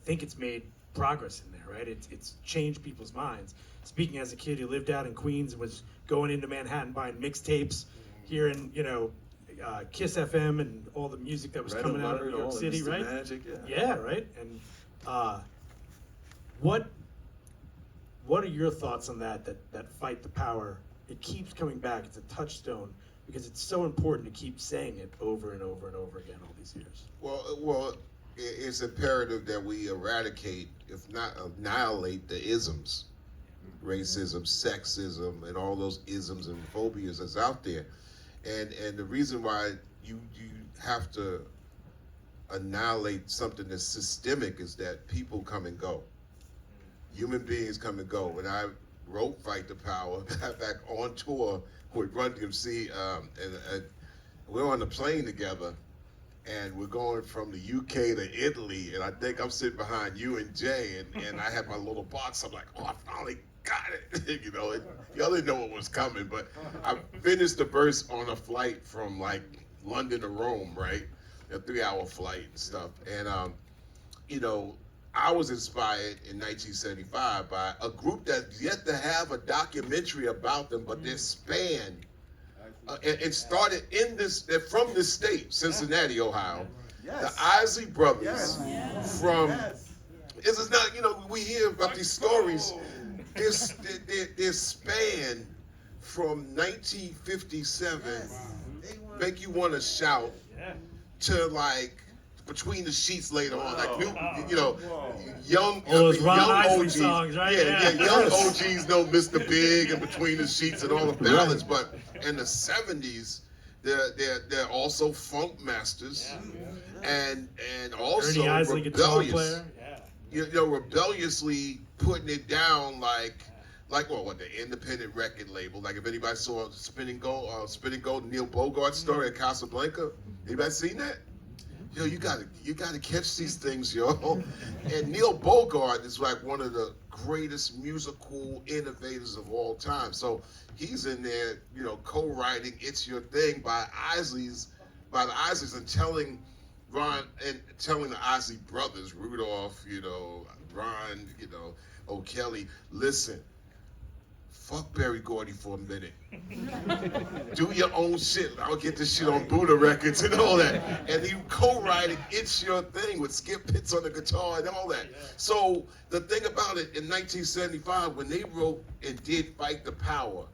it's made progress in there, right? It's changed people's minds. Speaking as a kid who lived out in Queens and was going into Manhattan buying mixtapes, hearing, Kiss FM and all the music that was coming out of New York City, right? Magic, yeah, right? And what are your thoughts on that Fight the Power? It keeps coming back. It's a touchstone because it's so important to keep saying it over and over and over again all these years. Well, it's imperative that we eradicate, if not annihilate, the isms, racism, sexism, and all those isms and phobias that's out there. And the reason why you have to annihilate something that's systemic is that people come and go. Human beings come and go. When I wrote Fight the Power, back on tour with Run DMC, and we're on the plane together, and we're going from the UK to Italy, and I think I'm sitting behind you and Jay, and I have my little box. I'm like, oh, I finally got it. Y'all didn't know what was coming, but I finished the verse on a flight from like London to Rome, right? A 3-hour flight and stuff. And, I was inspired in 1975 by a group that's yet to have a documentary about them, but their span, it started they're from this state, Cincinnati, Ohio. Yes. The Isley Brothers from, this is not, we hear about these stories. Their span from 1957 make you want to shout to like Between the Sheets later on, like young Isley OGs, songs, right? young OGs know Mr. Big and Between the Sheets and all the ballads, but in the 70s they're also funk masters and also Ernie Isley, guitar player. Rebelliously putting it down like the independent record label. Like if anybody saw Spinning Gold, Neil Bogart's story at Casablanca, anybody seen that? You gotta catch these things, yo. And Neil Bogart is like one of the greatest musical innovators of all time. So he's in there, co-writing "It's Your Thing" by the Isleys, and telling the Isley brothers, Rudolph, Ron, O'Kelly, listen, fuck Berry Gordy for a minute. Do your own shit. I'll get this shit on Buddha Records and all that. And he co-writing "It's Your Thing" with Skip Pitts on the guitar and all that. So the thing about it, in 1975, when they wrote and did Fight the Power,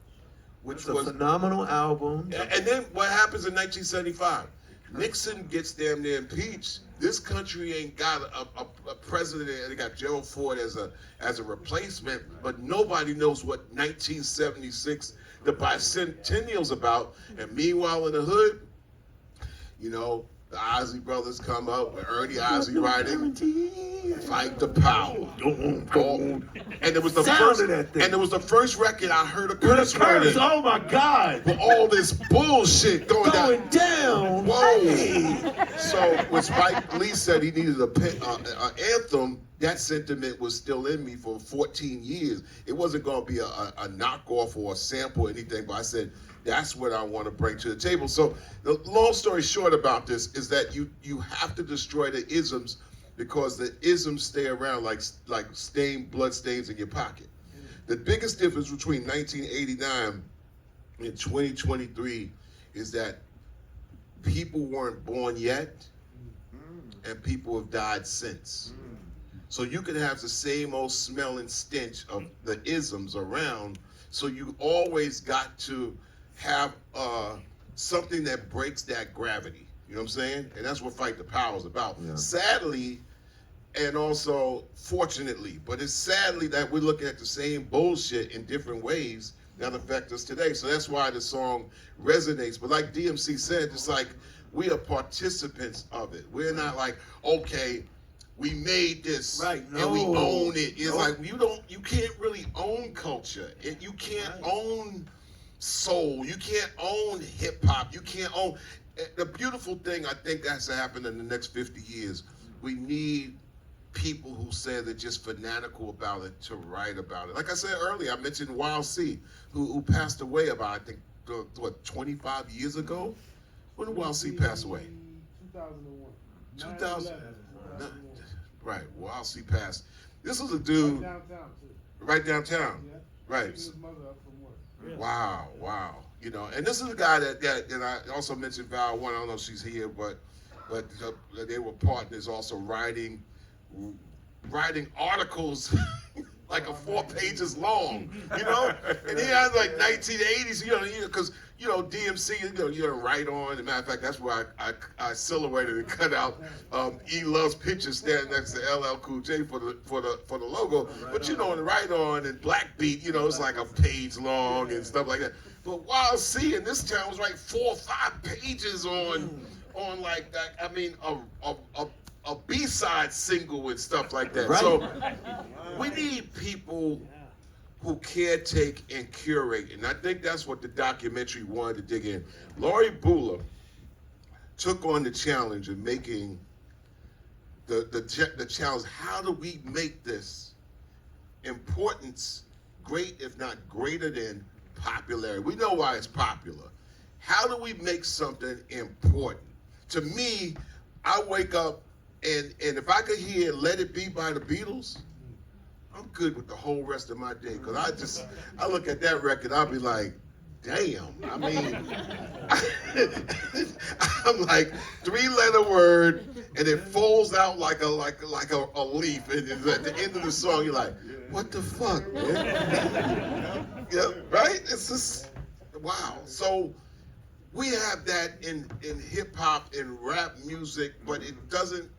which was a phenomenal album. And then what happens in 1975? Nixon gets damn near impeached. This country ain't got a president, and they got Gerald Ford as a replacement, but nobody knows what 1976, the bicentennial's about. And meanwhile in the hood, the Isley Brothers come up with Ernie Isley writing "Fight the Power." And it was the first record I heard a curse word in. Oh my God! With all this bullshit going down. Whoa! Hey. So when Spike Lee said he needed an anthem, that sentiment was still in me for 14 years. It wasn't going to be a knockoff or a sample or anything, but I said, that's what I want to bring to the table. So the long story short about this is that you have to destroy the isms, because the isms stay around like blood stains in your pocket. The biggest difference between 1989 and 2023 is that people weren't born yet and people have died since. So you can have the same old smell and stench of the isms around. So you always got to have something that breaks that gravity. You know what I'm saying? And that's what Fight the Power is about. Yeah. Sadly, and also fortunately, but it's sadly that we're looking at the same bullshit in different ways that affect us today. So that's why the song resonates. But like DMC said, it's like we are participants of it. We're not like, okay, we made this Right, and we no. own it. It's No. like you can't really own culture. You can't own soul. You can't own hip hop. You can't own. The beautiful thing I think has to happen in the next 50 years. We need people who say they're just fanatical about it to write about it. Like I said earlier, I mentioned Wild C, who passed away about, I think, 25 years ago? When did Wild C pass away? 2001. 2000. 9/11. Right, Wild C passed. This was a dude Downtown too. right downtown. Yeah. Right. Picking his mother up from work. Wow. You know, and this is a guy that I also mentioned Val One. I don't know if she's here, but they were partners also writing articles like 4 pages long, you know. And he had like 1980s, you know, because DMC, you know, right on. As a matter of fact, that's why I silhouetted and cut out E Love's picture standing next to LL Cool J for the logo. But you know, in Right On and Black Beat, you know, it's like a page long and stuff like that. But Wild C in this town was like 4 or 5 pages on like that. I mean, a B-side single and stuff like that. Right. So we need people who caretake and curate, and I think that's what the documentary wanted to dig in. Laurie Buller took on the challenge of making the challenge. How do we make this importance great, if not greater than popularity? We know why it's popular. How do we make something important? To me, I wake up and if I could hear "Let It Be" by the Beatles, I'm good with the whole rest of my day. Because I look at that record, I'll be like, damn. I mean, I'm like 3-letter word, and it falls out like a leaf. And at the end of the song, you're like, what the fuck, man? Yeah, right? It's just wow. So we have that in hip hop and rap music, but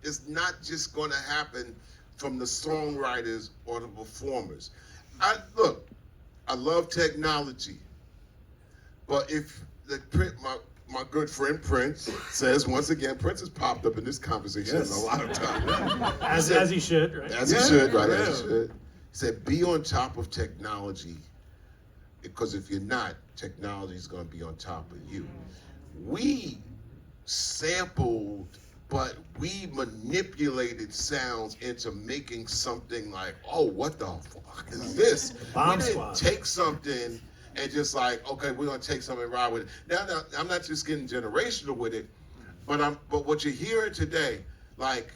it's not just going to happen from the songwriters or the performers. I love technology, but if my good friend Prince says, once again, Prince has popped up in this conversation a lot of times. As he should, right? As he should, right? As he should. He said, be on top of technology, because if you're not, technology is going to be on top of you. We sampled, but we manipulated sounds into making something like, oh, what the fuck is this? Bomb We didn't Squad. take something and just like, okay, we're gonna take something and ride with it. Now, I'm not just getting generational with it, but what you're hearing today, like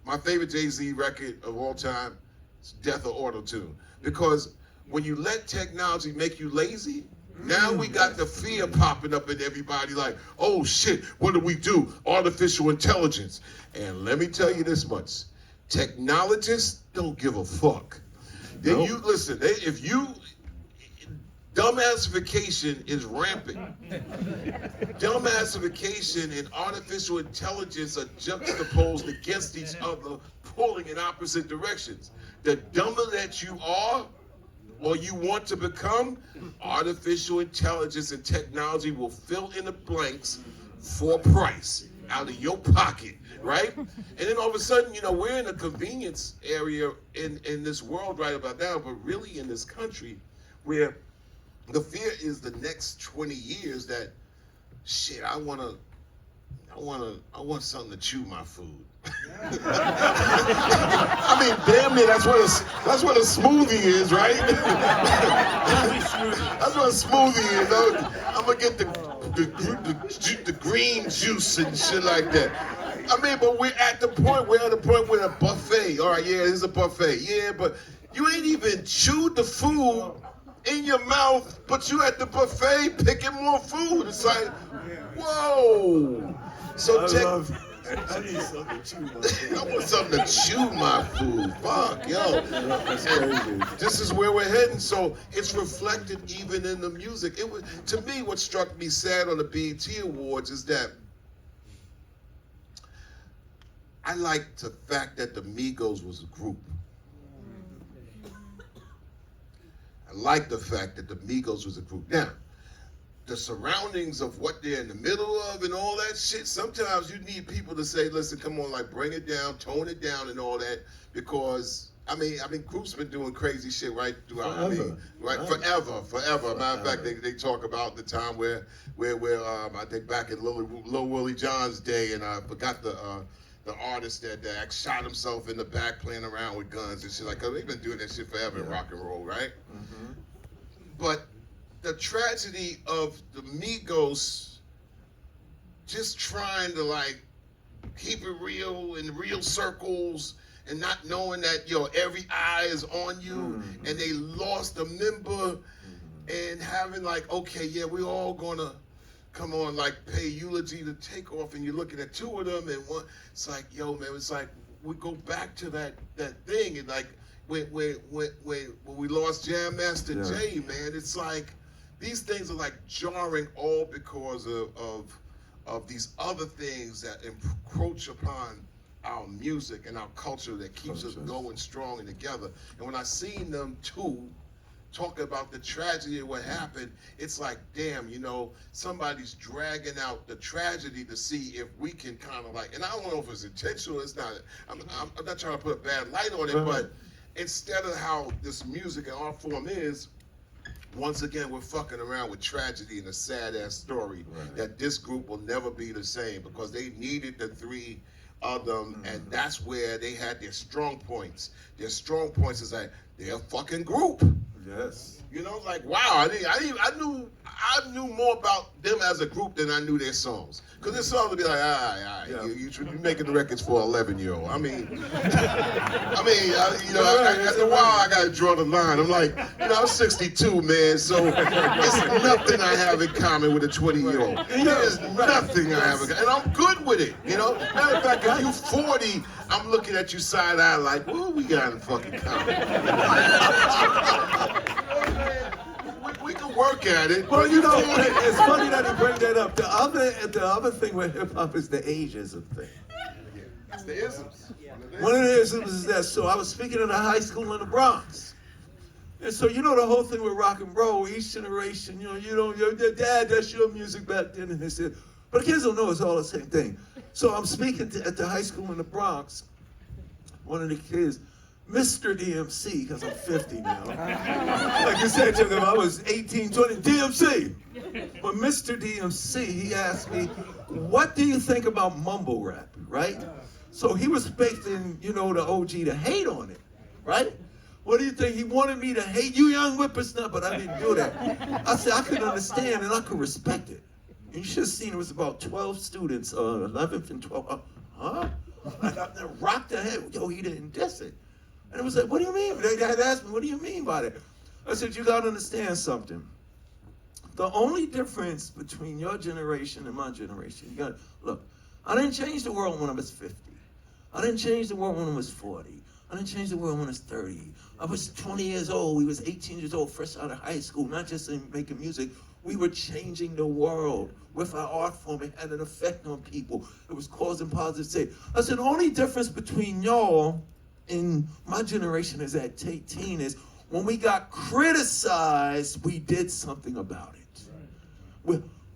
my favorite Jay-Z record of all time, is Death of Auto-Tune. Because when you let technology make you lazy, now we got the fear popping up in everybody like, oh shit, what do we do? Artificial intelligence. And let me tell you this much, technologists don't give a fuck. Then Nope. you listen, if you, dumbassification is rampant. Dumbassification and artificial intelligence are juxtaposed against each other, pulling in opposite directions. The dumber that you are, or you want to become, artificial intelligence and technology will fill in the blanks for a price out of your pocket, right? And then all of a sudden, we're in a convenience area in this world right about now, but really in this country where the fear is the next 20 years that, shit, I want something to chew my food. I mean, damn near that's what a smoothie is, right? That's what a smoothie is. I'm gonna get the green juice and shit like that. I mean, but we're at the point with a buffet. All right, yeah, there's a buffet. Yeah, but you ain't even chewed the food in your mouth, but you at the buffet picking more food. It's like, whoa. So I need something to chew my food. I want something to chew my food. Fuck, yo. That's crazy. This is where we're heading. So it's reflected even in the music. It was, to me, what struck me sad on the BET Awards is that I like the fact that the Migos was a group. I like the fact that the Migos was a group. Now, the surroundings of what they're in the middle of and all that shit, sometimes you need people to say, listen, come on, like bring it down, tone it down and all that, because I mean groups been doing crazy shit right throughout. Forever. Matter of fact, they talk about the time where I think back in Lil Willie John's day, and I forgot the artist that shot himself in the back playing around with guns and shit like that. They've been doing that shit forever in rock and roll, right? Mm-hmm. But the tragedy of the Migos just trying to like keep it real in real circles and not knowing that every eye is on you, and they lost a member, and having like, okay, yeah, we're all gonna come on, like pay eulogy to take off, and you're looking at two of them, and one, it's like, yo, man, it's like we go back to that thing, and like when we lost Jam Master Jay, man, it's like these things are like jarring, all because of these other things that encroach upon our music and our culture that keeps us going strong and together. And when I seen them two talking about the tragedy of what happened, it's like, damn, somebody's dragging out the tragedy to see if we can kind of like, and I don't know if it's intentional, it's not, I'm not trying to put a bad light on it, but instead of how this music and art form is, once again, we're fucking around with tragedy and a sad-ass story that this group will never be the same, because they needed the three of them, and that's where they had their strong points. Their strong points is like, they're a fucking group. Yes. Like, wow, I knew more about them as a group than I knew their songs. Because their songs would be like, all right, you're making the records for an 11-year-old. After a while, I got to draw the line. I'm like, I'm 62, man, so there's nothing I have in common with a 20-year-old. There's nothing I have in common, and I'm good with it, Matter of fact, if you 40, I'm looking at you side-eye like, what we got in fucking common? We can work at it. Well, it's funny that you bring that up. The other thing with hip hop is the ageism thing. It's the isms. One of the isms is that. So I was speaking in a high school in the Bronx, and so the whole thing with rock and roll. Each generation, your dad, that's your music back then, and they said, but the kids don't know it's all the same thing. So I'm speaking at the high school in the Bronx. One of the kids, Mr. DMC, because I'm 50 now. Like you said, if I was 18, 20, DMC. But Mr. DMC, he asked me, what do you think about mumble rap, right? So he was expecting, the OG to hate on it, right? What do you think? He wanted me to hate you, young whippersnapper, but I didn't do that. I said I could understand and I could respect it. And you should have seen it was about 12 students, 11th and 12th. Huh? Like I rocked the head. Yo, he didn't diss it. And it was like, what do you mean? They had asked me, what do you mean by that? I said, you got to understand something. The only difference between your generation and my generation, look, I didn't change the world when I was 50. I didn't change the world when I was 40. I didn't change the world when I was 30. I was 20 years old. We was 18 years old, fresh out of high school, not just in making music. We were changing the world with our art form. It had an effect on people. It was causing positive change. I said, the only difference between y'all in my generation is at 18 is when we got criticized, we did something about it.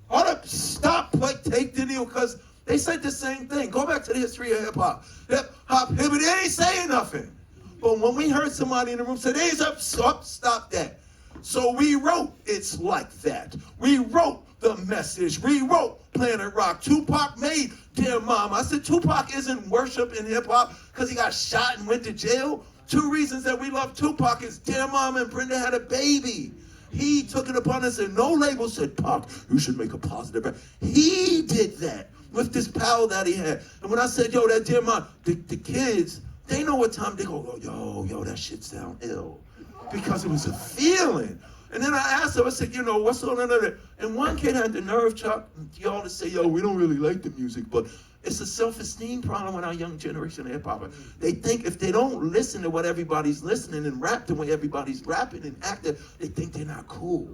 Hold up, stop, take the deal, because they said the same thing. Go back to the history of hip hop. They ain't saying nothing. But when we heard somebody in the room say, they ain't stop that. So we wrote It's Like That. We wrote The Message. We wrote Planet Rock. Tupac made Dear Mama. I said Tupac isn't worship in hip hop because he got shot and went to jail. Two reasons that we love Tupac is Dear Mama and Brenda had a baby. He took it upon us and no label said, Pac, you should make a positive. He did that with this power that he had. And when I said, yo, that Dear Mama, the kids, they know what time they go, yo, that shit sound ill. Because it was a feeling. And then I asked him, I said, what's on another? And one kid had the nerve, Chuck, y'all to say, yo, we don't really like the music, but it's a self-esteem problem with our young generation of hip-hop. They think if they don't listen to what everybody's listening and rap the way everybody's rapping and acting, they think they're not cool.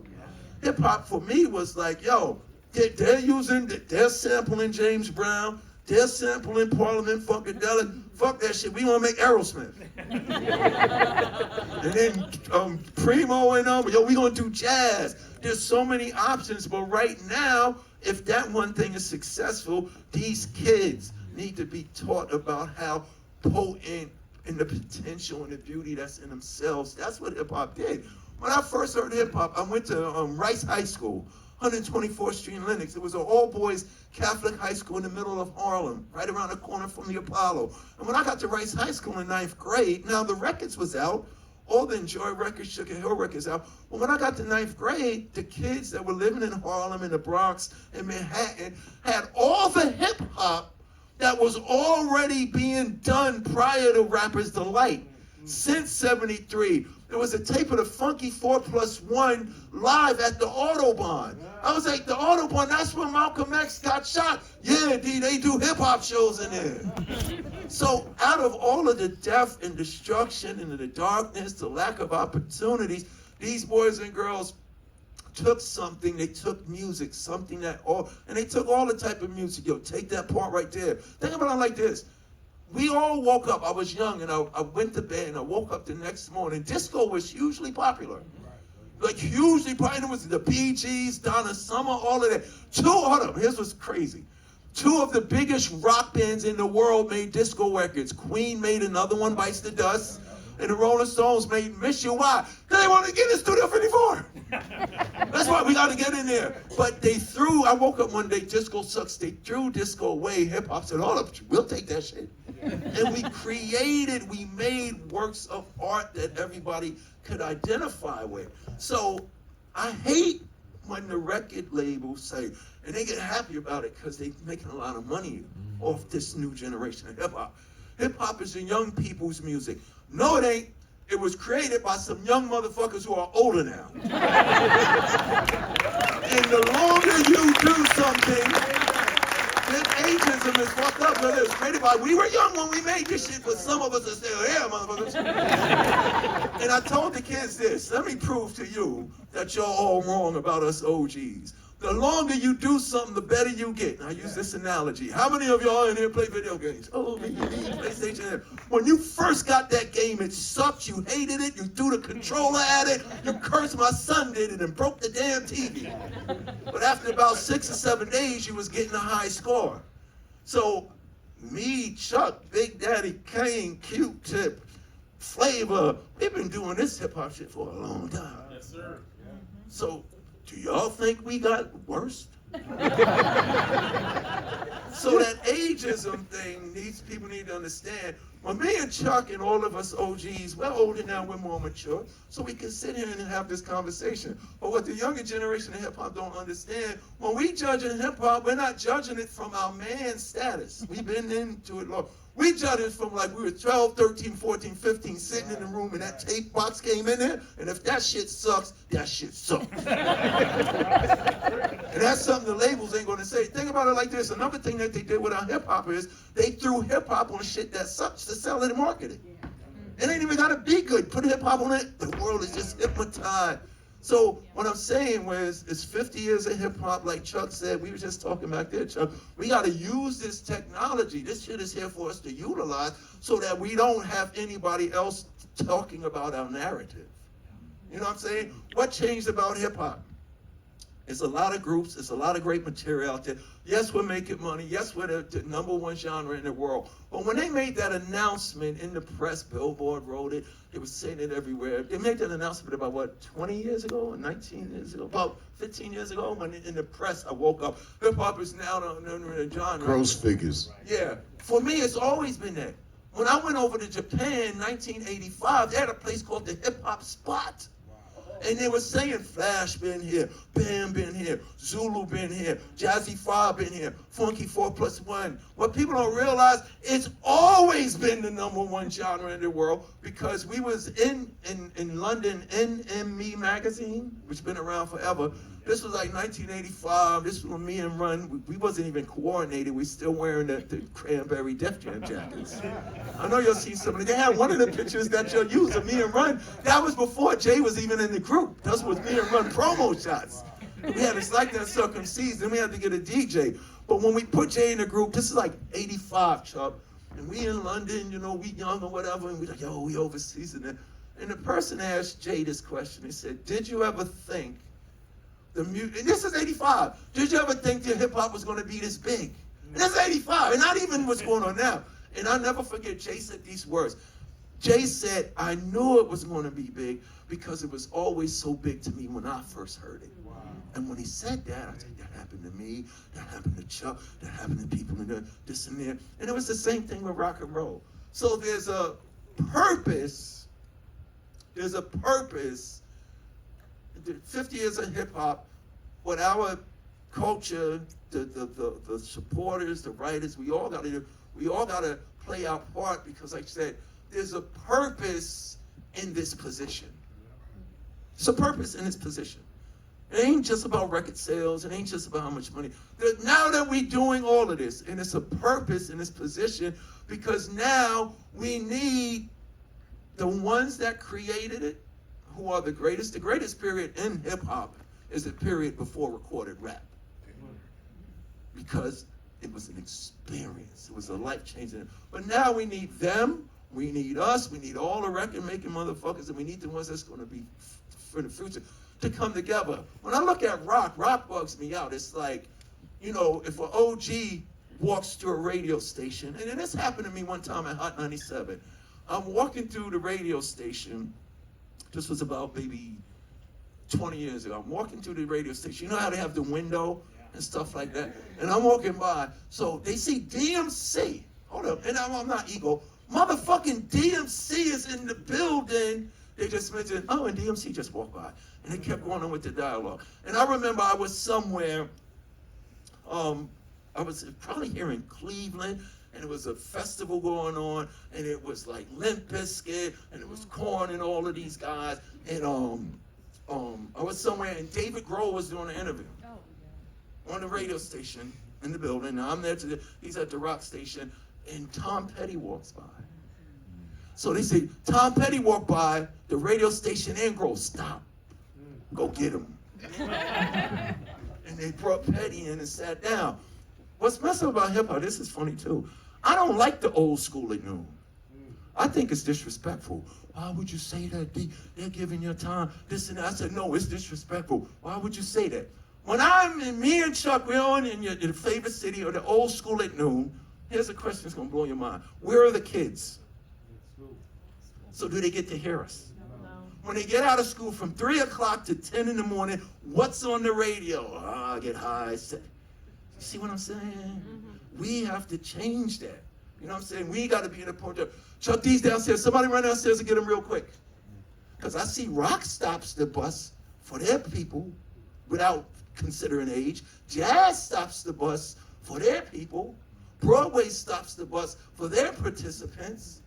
Hip-hop for me was like, yo, they're sampling James Brown, they're sampling Parliament Funkadelic. Fuck that shit. We want to make Aerosmith. And then Primo and we going to do jazz. There's so many options, but right now, if that one thing is successful, these kids need to be taught about how potent and the potential and the beauty that's in themselves. That's what hip-hop did. When I first heard hip-hop, I went to Rice High School, 124th Street in Lenox. It was an all-boys Catholic high school in the middle of Harlem, right around the corner from the Apollo. And when I got to Rice High School in 9th grade, now the records was out, all the Enjoy records, Sugar Hill records out. But when I got to 9th grade, the kids that were living in Harlem, in the Bronx, in Manhattan, had all the hip-hop that was already being done prior to Rapper's Delight. Since 73, there was a tape of the Funky 4+1 live at the Autobahn. I was like, the Autobahn, that's where Malcolm X got shot. Yeah, they do hip-hop shows in there. So out of all of the death and destruction and the darkness, the lack of opportunities, these boys and girls took something, they took music, something that and they took all the type of music. Yo, take that part right there. Think about it like this. We all woke up, I was young, and I went to bed, and I woke up the next morning. Disco was hugely popular. Like, hugely popular. It was the Bee Gees, Donna Summer, all of that. Hold up, here's what's crazy. 2 of the biggest rock bands in the world made disco records. Queen made another one, Bites the Dust, and the Rolling Stones made Miss You. Why? Because they wanted to get in Studio 54. That's why we got to get in there. But I woke up one day, disco sucks. They threw disco away. Hip-hop said, hold up, we'll take that shit. And we made works of art that everybody could identify with. So I hate when the record labels say, and they get happy about it because they're making a lot of money off this new generation of hip-hop. Hip-hop is the young people's music. No, it ain't. It was created by some young motherfuckers who are older now. And the longer you do something, then ageism is fucked up. Whether it's created by, we were young when we made this shit, but some of us are still here, motherfuckers. And I told the kids this, let me prove to you that you're all wrong about us OGs. The longer you do something, the better you get. And I use this analogy. How many of y'all in here play video games? Oh, me, PlayStation. When you first got that game, it sucked. You hated it. You threw the controller at it. You cursed. My son did it and broke the damn TV. But after about 6 or 7 days, you was getting a high score. So me, Chuck, Big Daddy, Kane, Q-Tip, Flavor, we've been doing this hip-hop shit for a long time. Yes, sir. So do y'all think we got worse? So that ageism thing, people need to understand. When me and Chuck and all of us OGs, we're older now, we're more mature, so we can sit here and have this conversation. But what the younger generation of hip-hop don't understand, when we judging hip-hop, we're not judging it from our man status. We've been into it long. We judge it from like we were 12, 13, 14, 15, sitting in the room and that tape box came in there, and if that shit sucks, that shit sucks. And that's something the labels ain't gonna say. Think about it like this. Another thing that they did with our hip-hop is they threw hip-hop on shit that sucks to sell it and market it. It ain't even gotta be good. Put hip-hop on it, the world is just hypnotized. So what I'm saying was, it's 50 years of hip-hop, like Chuck said. We were just talking back there, Chuck. We got to use this technology. This shit is here for us to utilize so that we don't have anybody else talking about our narrative. You know what I'm saying? What changed about hip-hop? It's a lot of groups. It's a lot of great material out there. Yes, we're making money. Yes, we're the #1 genre in the world. But when they made that announcement in the press, Billboard wrote it, they were saying it everywhere. They made that announcement about, what, 20 years ago, 19 years ago, about 15 years ago, when in the press I woke up. Hip-hop is now the genre. Gross figures. Yeah. For me, it's always been that. When I went over to Japan in 1985, they had a place called the Hip Hop Spot. And they were saying Flash been here, Bam been here, Zulu been here, Jazzy 5 been here, Funky 4+1. What people don't realize, it's always been the #1 genre in the world, because we was in London, NME magazine, which has been around forever. This was like 1985. This was when me and Run, we wasn't even coordinated. We still wearing the Cranberry Def Jam jackets. I know you'll see some of it. They had one of the pictures that you'll use of me and Run. That was before Jay was even in the group. That was me and Run promo shots. We had this like that circumcised, then we had to get a DJ. But when we put Jay in the group, this is like 85, Chuck. And we in London, you know, we young or whatever, and we like, yo, we overseas. And the person asked Jay this question. He said, did you ever think and this is 85. Did you ever think that hip hop was going to be this big? And that's 85, and not even what's going on now. And I'll never forget, Jay said these words. Jay said, I knew it was going to be big because it was always so big to me when I first heard it. Wow. And when he said that, I said, that happened to me, that happened to Chuck, that happened to people in this and there. And it was the same thing with rock and roll. So there's a purpose. There's a purpose. 50 years of hip hop, what our culture, the supporters, the writers, we all gotta play our part because, like I said, there's a purpose in this position. It's a purpose in this position. It ain't just about record sales. It ain't just about how much money. Now that we're doing all of this, and it's a purpose in this position, because now we need the ones that created it, who are the greatest. The greatest period in hip hop is the period before recorded rap. Because it was an experience. It was a life-changing. But now we need them. We need us. We need all the record-making motherfuckers, and we need the ones that's going to be for the future to come together. When I look at rock bugs me out. It's like, you know, if an OG walks through a radio station, and this happened to me one time at Hot 97. I'm walking through the radio station. This was about maybe 20 years ago. I'm walking through the radio station. You know how they have the window and stuff like that? And I'm walking by. So they see DMC. Hold up. And I'm not ego. Motherfucking DMC is in the building. They just mentioned, oh, and DMC just walked by. And they kept going on with the dialogue. And I remember I was somewhere, I was probably here in Cleveland, and it was a festival going on, and it was like Limp Bizkit, and it was Korn and all of these guys. And I was somewhere, and David Grohl was doing an interview on the radio station in the building. Now I'm there he's at the rock station, and Tom Petty walks by. So they say, Tom Petty walked by the radio station and Grohl, stop, go get him. And they brought Petty in and sat down. What's messed up about hip hop, this is funny too. I don't like the old school at noon. I think it's disrespectful. Why would you say that? They're giving your time, this and that. I said, no, it's disrespectful. Why would you say that? When me and Chuck, we're on in your favorite city or the old school at noon, here's a question that's gonna blow your mind. Where are the kids? So do they get to hear us? No. When they get out of school from 3 o'clock to 10 in the morning, what's on the radio? I get high. You see what I'm saying? Mm-hmm. We have to change that. You know what I'm saying? We got to be in the point of, Chuck D's downstairs. Somebody run downstairs and get him real quick. Because I see rock stops the bus for their people without considering age. Jazz stops the bus for their people. Broadway stops the bus for their participants.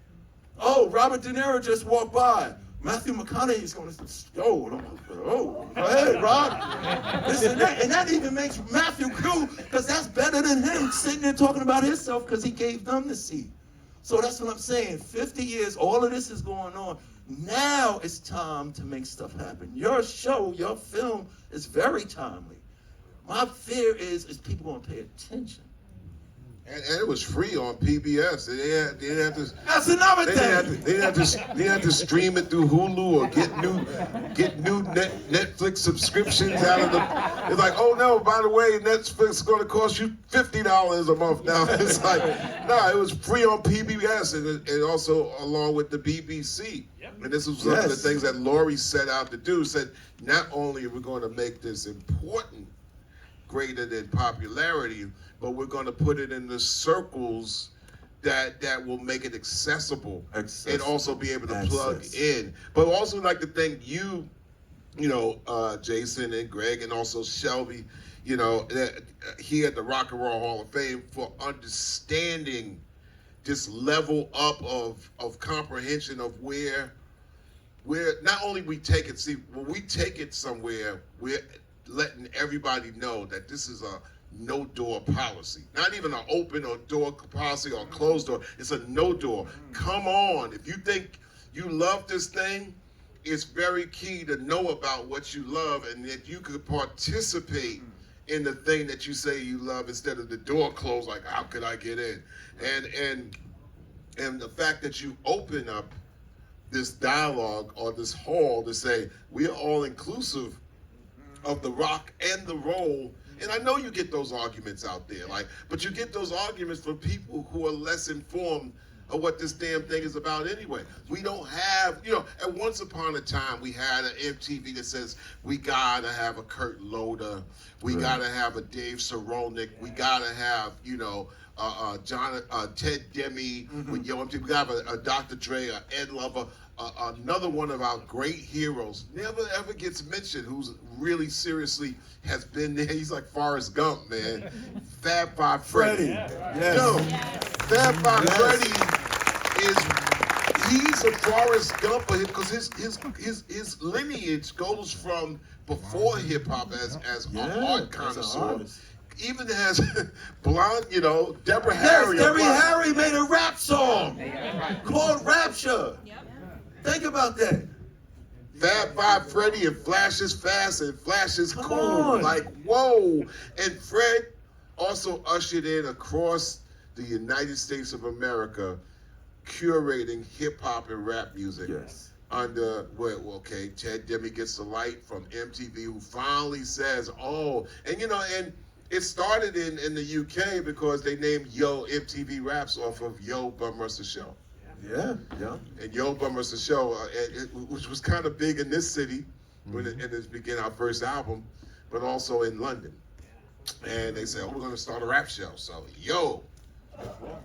Oh, Robert De Niro just walked by. Matthew McConaughey is going to, go ahead, Rob. This and that. And that even makes Matthew cool, because that's better than him sitting there talking about himself because he gave them the seat. So that's what I'm saying. 50 years, all of this is going on. Now it's time to make stuff happen. Your show, your film is very timely. My fear is people going to pay attention. And it was free on PBS. They didn't have to. That's another thing. They didn't have to stream it through Hulu or get new Netflix subscriptions out of the. It's like, oh no, by the way, Netflix is going to cost you $50 a month now. It's like, no, it was free on PBS and also along with the BBC. Yep. And this was one of the things that Laurie set out to do. Said not only are we going to make this important, greater than popularity, but we're going to put it in the circles that will make it accessible and also be able to plug in. But also like to thank you know, Jason and Greg and also Shelby, you know, here at the Rock and Roll Hall of Fame for understanding this level up of comprehension of where not only we take it, see, when we take it somewhere, we're letting everybody know that this is a no door policy. Not even an open or door policy or closed door. It's a no door. Come on. If you think you love this thing, it's very key to know about what you love and that you could participate in the thing that you say you love instead of the door closed, like, how could I get in? And the fact that you open up this dialogue or this hall to say, we are all inclusive of the rock and the roll. And I know you get those arguments out there, like, but you get those arguments from people who are less informed of what this damn thing is about anyway. We don't have, at once upon a time we had an MTV that says we gotta have a Kurt Loder, we gotta have a Dave Cerrone, we gotta have, Ted Demme with Yo MTV, we gotta have a Dr. Dre, a Ed Lover, another one of our great heroes never ever gets mentioned, who's really seriously has been there. He's like Forrest Gump, man. Fab Five Freddy. Yes. Yo, Fab Five Freddy he's a Forrest Gump because his lineage goes from before hip hop as a art connoisseur. Even has blonde, Deborah Harry. Yes, Debbie Harry made a rap song called Rapture. Think about that. Fab Five Freddy and Flash is fast and Flash is Come cool. on. Like, whoa. And Fred also ushered in across the United States of America, curating hip hop and rap music. Yes. Under, Ted Demme gets the light from MTV, who finally says, and it started in the UK because they named Yo MTV Raps off of Yo Bum Rush the Show. Yeah. And Yo Bum Rush the Show, which was kind of big in this city when it began our first album, but also in London. And they said, we're going to start a rap show. So, Yo,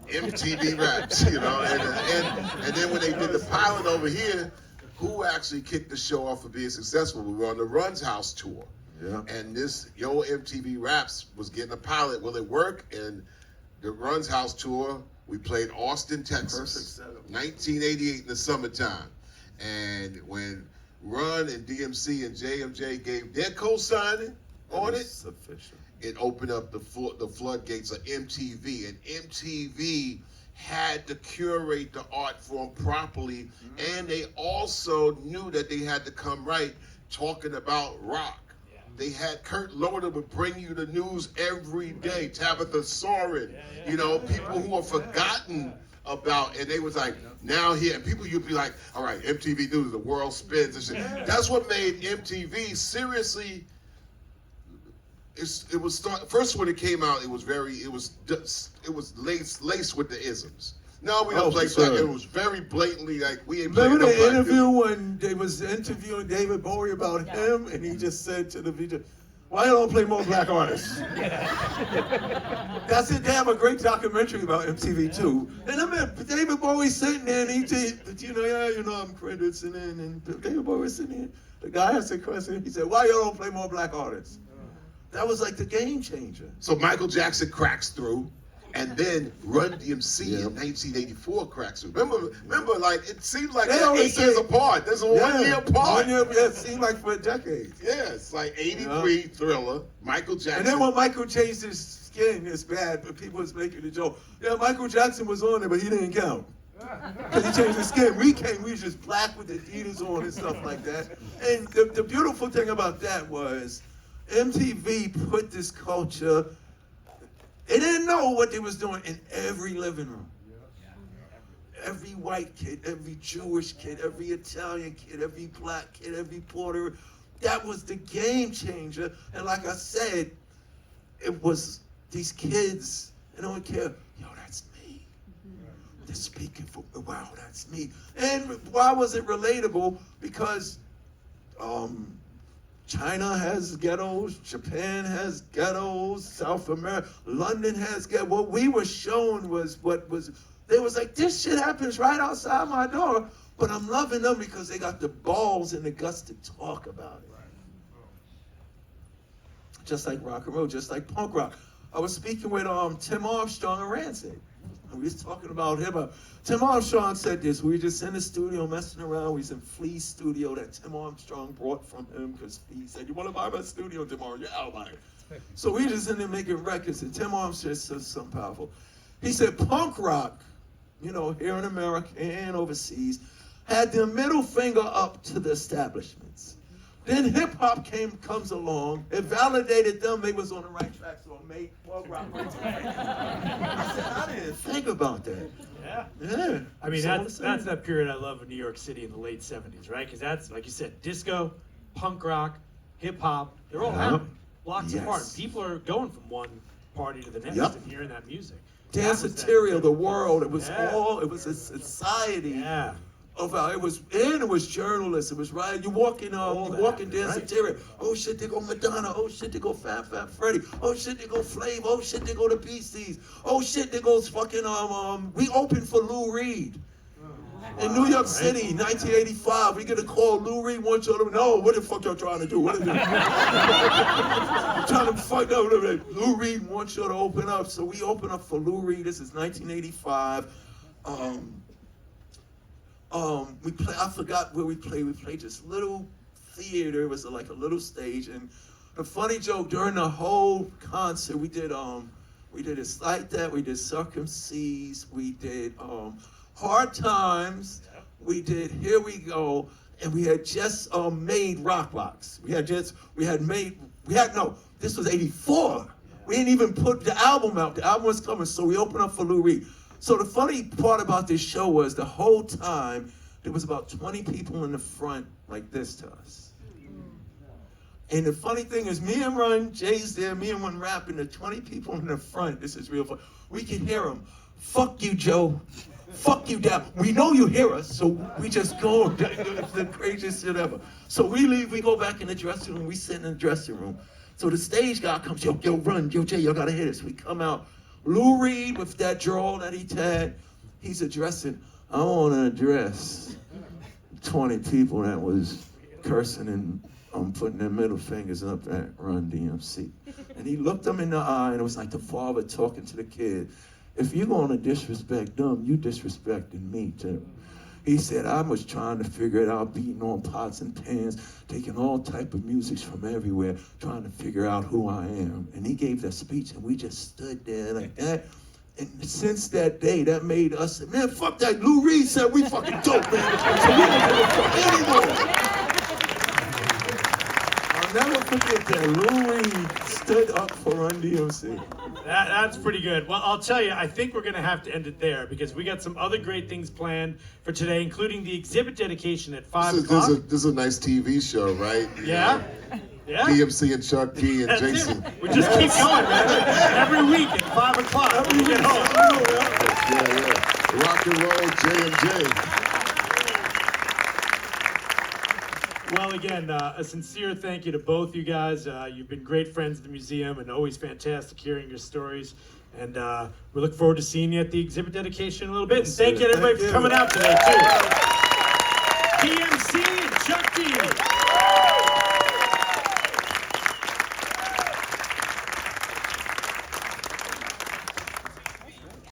MTV Raps, and then when they did the pilot over here, who actually kicked the show off for being successful? We were on the Run's House tour. Yeah. And this Yo MTV Raps was getting a pilot. Will it work? And the Run's House tour, we played Austin, Texas, 1988 in the summertime. And when Run and DMC and JMJ gave their co-signing on it, it opened up the floodgates of MTV. And MTV had to curate the art form properly. And they also knew that they had to come right talking about rock. They had Kurt Loder would bring you the news every day. Tabitha Soren, people who are forgotten about, and they was like, now here, and people you'd be like, all right, MTV News, the world spins and shit. That's what made MTV seriously. It was first when it came out. It was laced with the isms. No, we don't play black. It was very blatantly like we ain't playing no black. Remember the interview when they was interviewing David Bowie about him, and he just said to the video, "Why you don't play more black artists?" That's it. They have a great documentary about MTV too. And I mean, David Bowie sitting there, and he did, I'm credits, and David Bowie was sitting there. The guy asked a question. He said, "Why you don't play more black artists?" That was like the game changer. So Michael Jackson cracks through. And then Run DMC in 1984 cracks through. Remember, like, it seems like they're 8 years apart. There's a 1 year apart. 1 year, it seemed like for decades. Yeah, it's like 83 Thriller, Michael Jackson. And then when Michael changed his skin, it's bad, but people was making a joke. Yeah, Michael Jackson was on there, but he didn't count. Because he changed his skin. We was just black with Adidas on and stuff like that. And the beautiful thing about that was MTV put this culture. They didn't know what they was doing in every living room. Every white kid, every Jewish kid, every Italian kid, every black kid, every Puerto. That was the game changer. And like I said, it was these kids, they don't care, that's me. They're speaking for, wow, that's me. And why was it relatable? Because China has ghettos, Japan has ghettos, South America, London has ghettos. What we were shown was they was like, this shit happens right outside my door, but I'm loving them because they got the balls and the guts to talk about it. Just like rock and roll, just like punk rock. I was speaking with Tim Armstrong and Rancid. We was talking about him. Tim Armstrong said this. We were just in the studio messing around. We was in Flea's studio that Tim Armstrong brought from him because Flea said, "You want to buy my studio tomorrow?" "Yeah, I'll buy it." So we just in there making records, and Tim Armstrong said something powerful. He said, punk rock, here in America and overseas, had their middle finger up to the establishments. Then hip hop comes along. It validated them. They was on the right track, so it made punk rock. I said, I didn't think about that. Yeah. I mean, that's that period I love in New York City in the late 70s, right? Because that's, like you said, disco, punk rock, hip hop, They're all Yep. happening, blocks Yes. apart. People are going from one party to the next Yep. and hearing that music. That was that- Danceteria, the world. It was Yeah. it was a society Yeah. of it was journalists. It was right. You walk in happened, Danceteria. Oh shit, they go Madonna. Oh shit, they go Fat Freddy. Oh shit, they go Flav. Oh shit, they go the Beasties. Oh shit, they goes fucking we opened for Lou Reed. In New York City, 1985, we get a call. Lou Reed wants you to know what the fuck y'all trying to do. What is it? I'm trying to find out. Lou Reed wants you to open up, so we open up for Lou Reed. This is 1985. We play. I forgot where we played. We played this little theater. It was like a little stage, and the funny joke during the whole concert, we did It's Like That. We did Circumcised. We did Hard Times. We did Here We Go, and we had just made Rock Box. This was '84. We didn't even put the album out. The album was coming, so we opened up for Lou Reed. So the funny part about this show was the whole time there was about 20 people in the front like this to us. And the funny thing is, me and Run, Jay's there, me and Run rapping, the 20 people in the front, this is real fun. We can hear them. Fuck you, Joe. Fuck you, Dad. We know you hear us, so we just go. It's the craziest shit ever. So we leave, we go back in the dressing room, we sit in the dressing room. So the stage guy comes, yo, Run, yo, Jay, y'all gotta hear this. We come out. Lou Reed with that drawl that he had, he's addressing, I want to address 20 people that was cursing and putting their middle fingers up at Run DMC. And he looked them in the eye, and it was like the father talking to the kid. If you're going to disrespect them, you disrespecting me too. He said, I was trying to figure it out, beating on pots and pans, taking all type of musics from everywhere, trying to figure out who I am. And he gave that speech, and we just stood there like that. And since that day, that made us, man, fuck that. Lou Reed said we fucking dope, man. So we don't give a fuck anymore. I'll never forget that. Lou Reed stood up for Run DMC. That's pretty good. Well, I'll tell you, I think we're going to have to end it there because we got some other great things planned for today, including the exhibit dedication at 5 o'clock. This is a nice TV show, right? Yeah? Yeah? DMC and Chuck D and That's Jason. it. We just keep going, man. Every week at 5 o'clock when we get home. Yeah. Rock and roll J&J. Well, again, a sincere thank you to both you guys. You've been great friends at the museum and always fantastic hearing your stories. And we look forward to seeing you at the exhibit dedication in a little bit. And thank you to everybody for coming out today, too.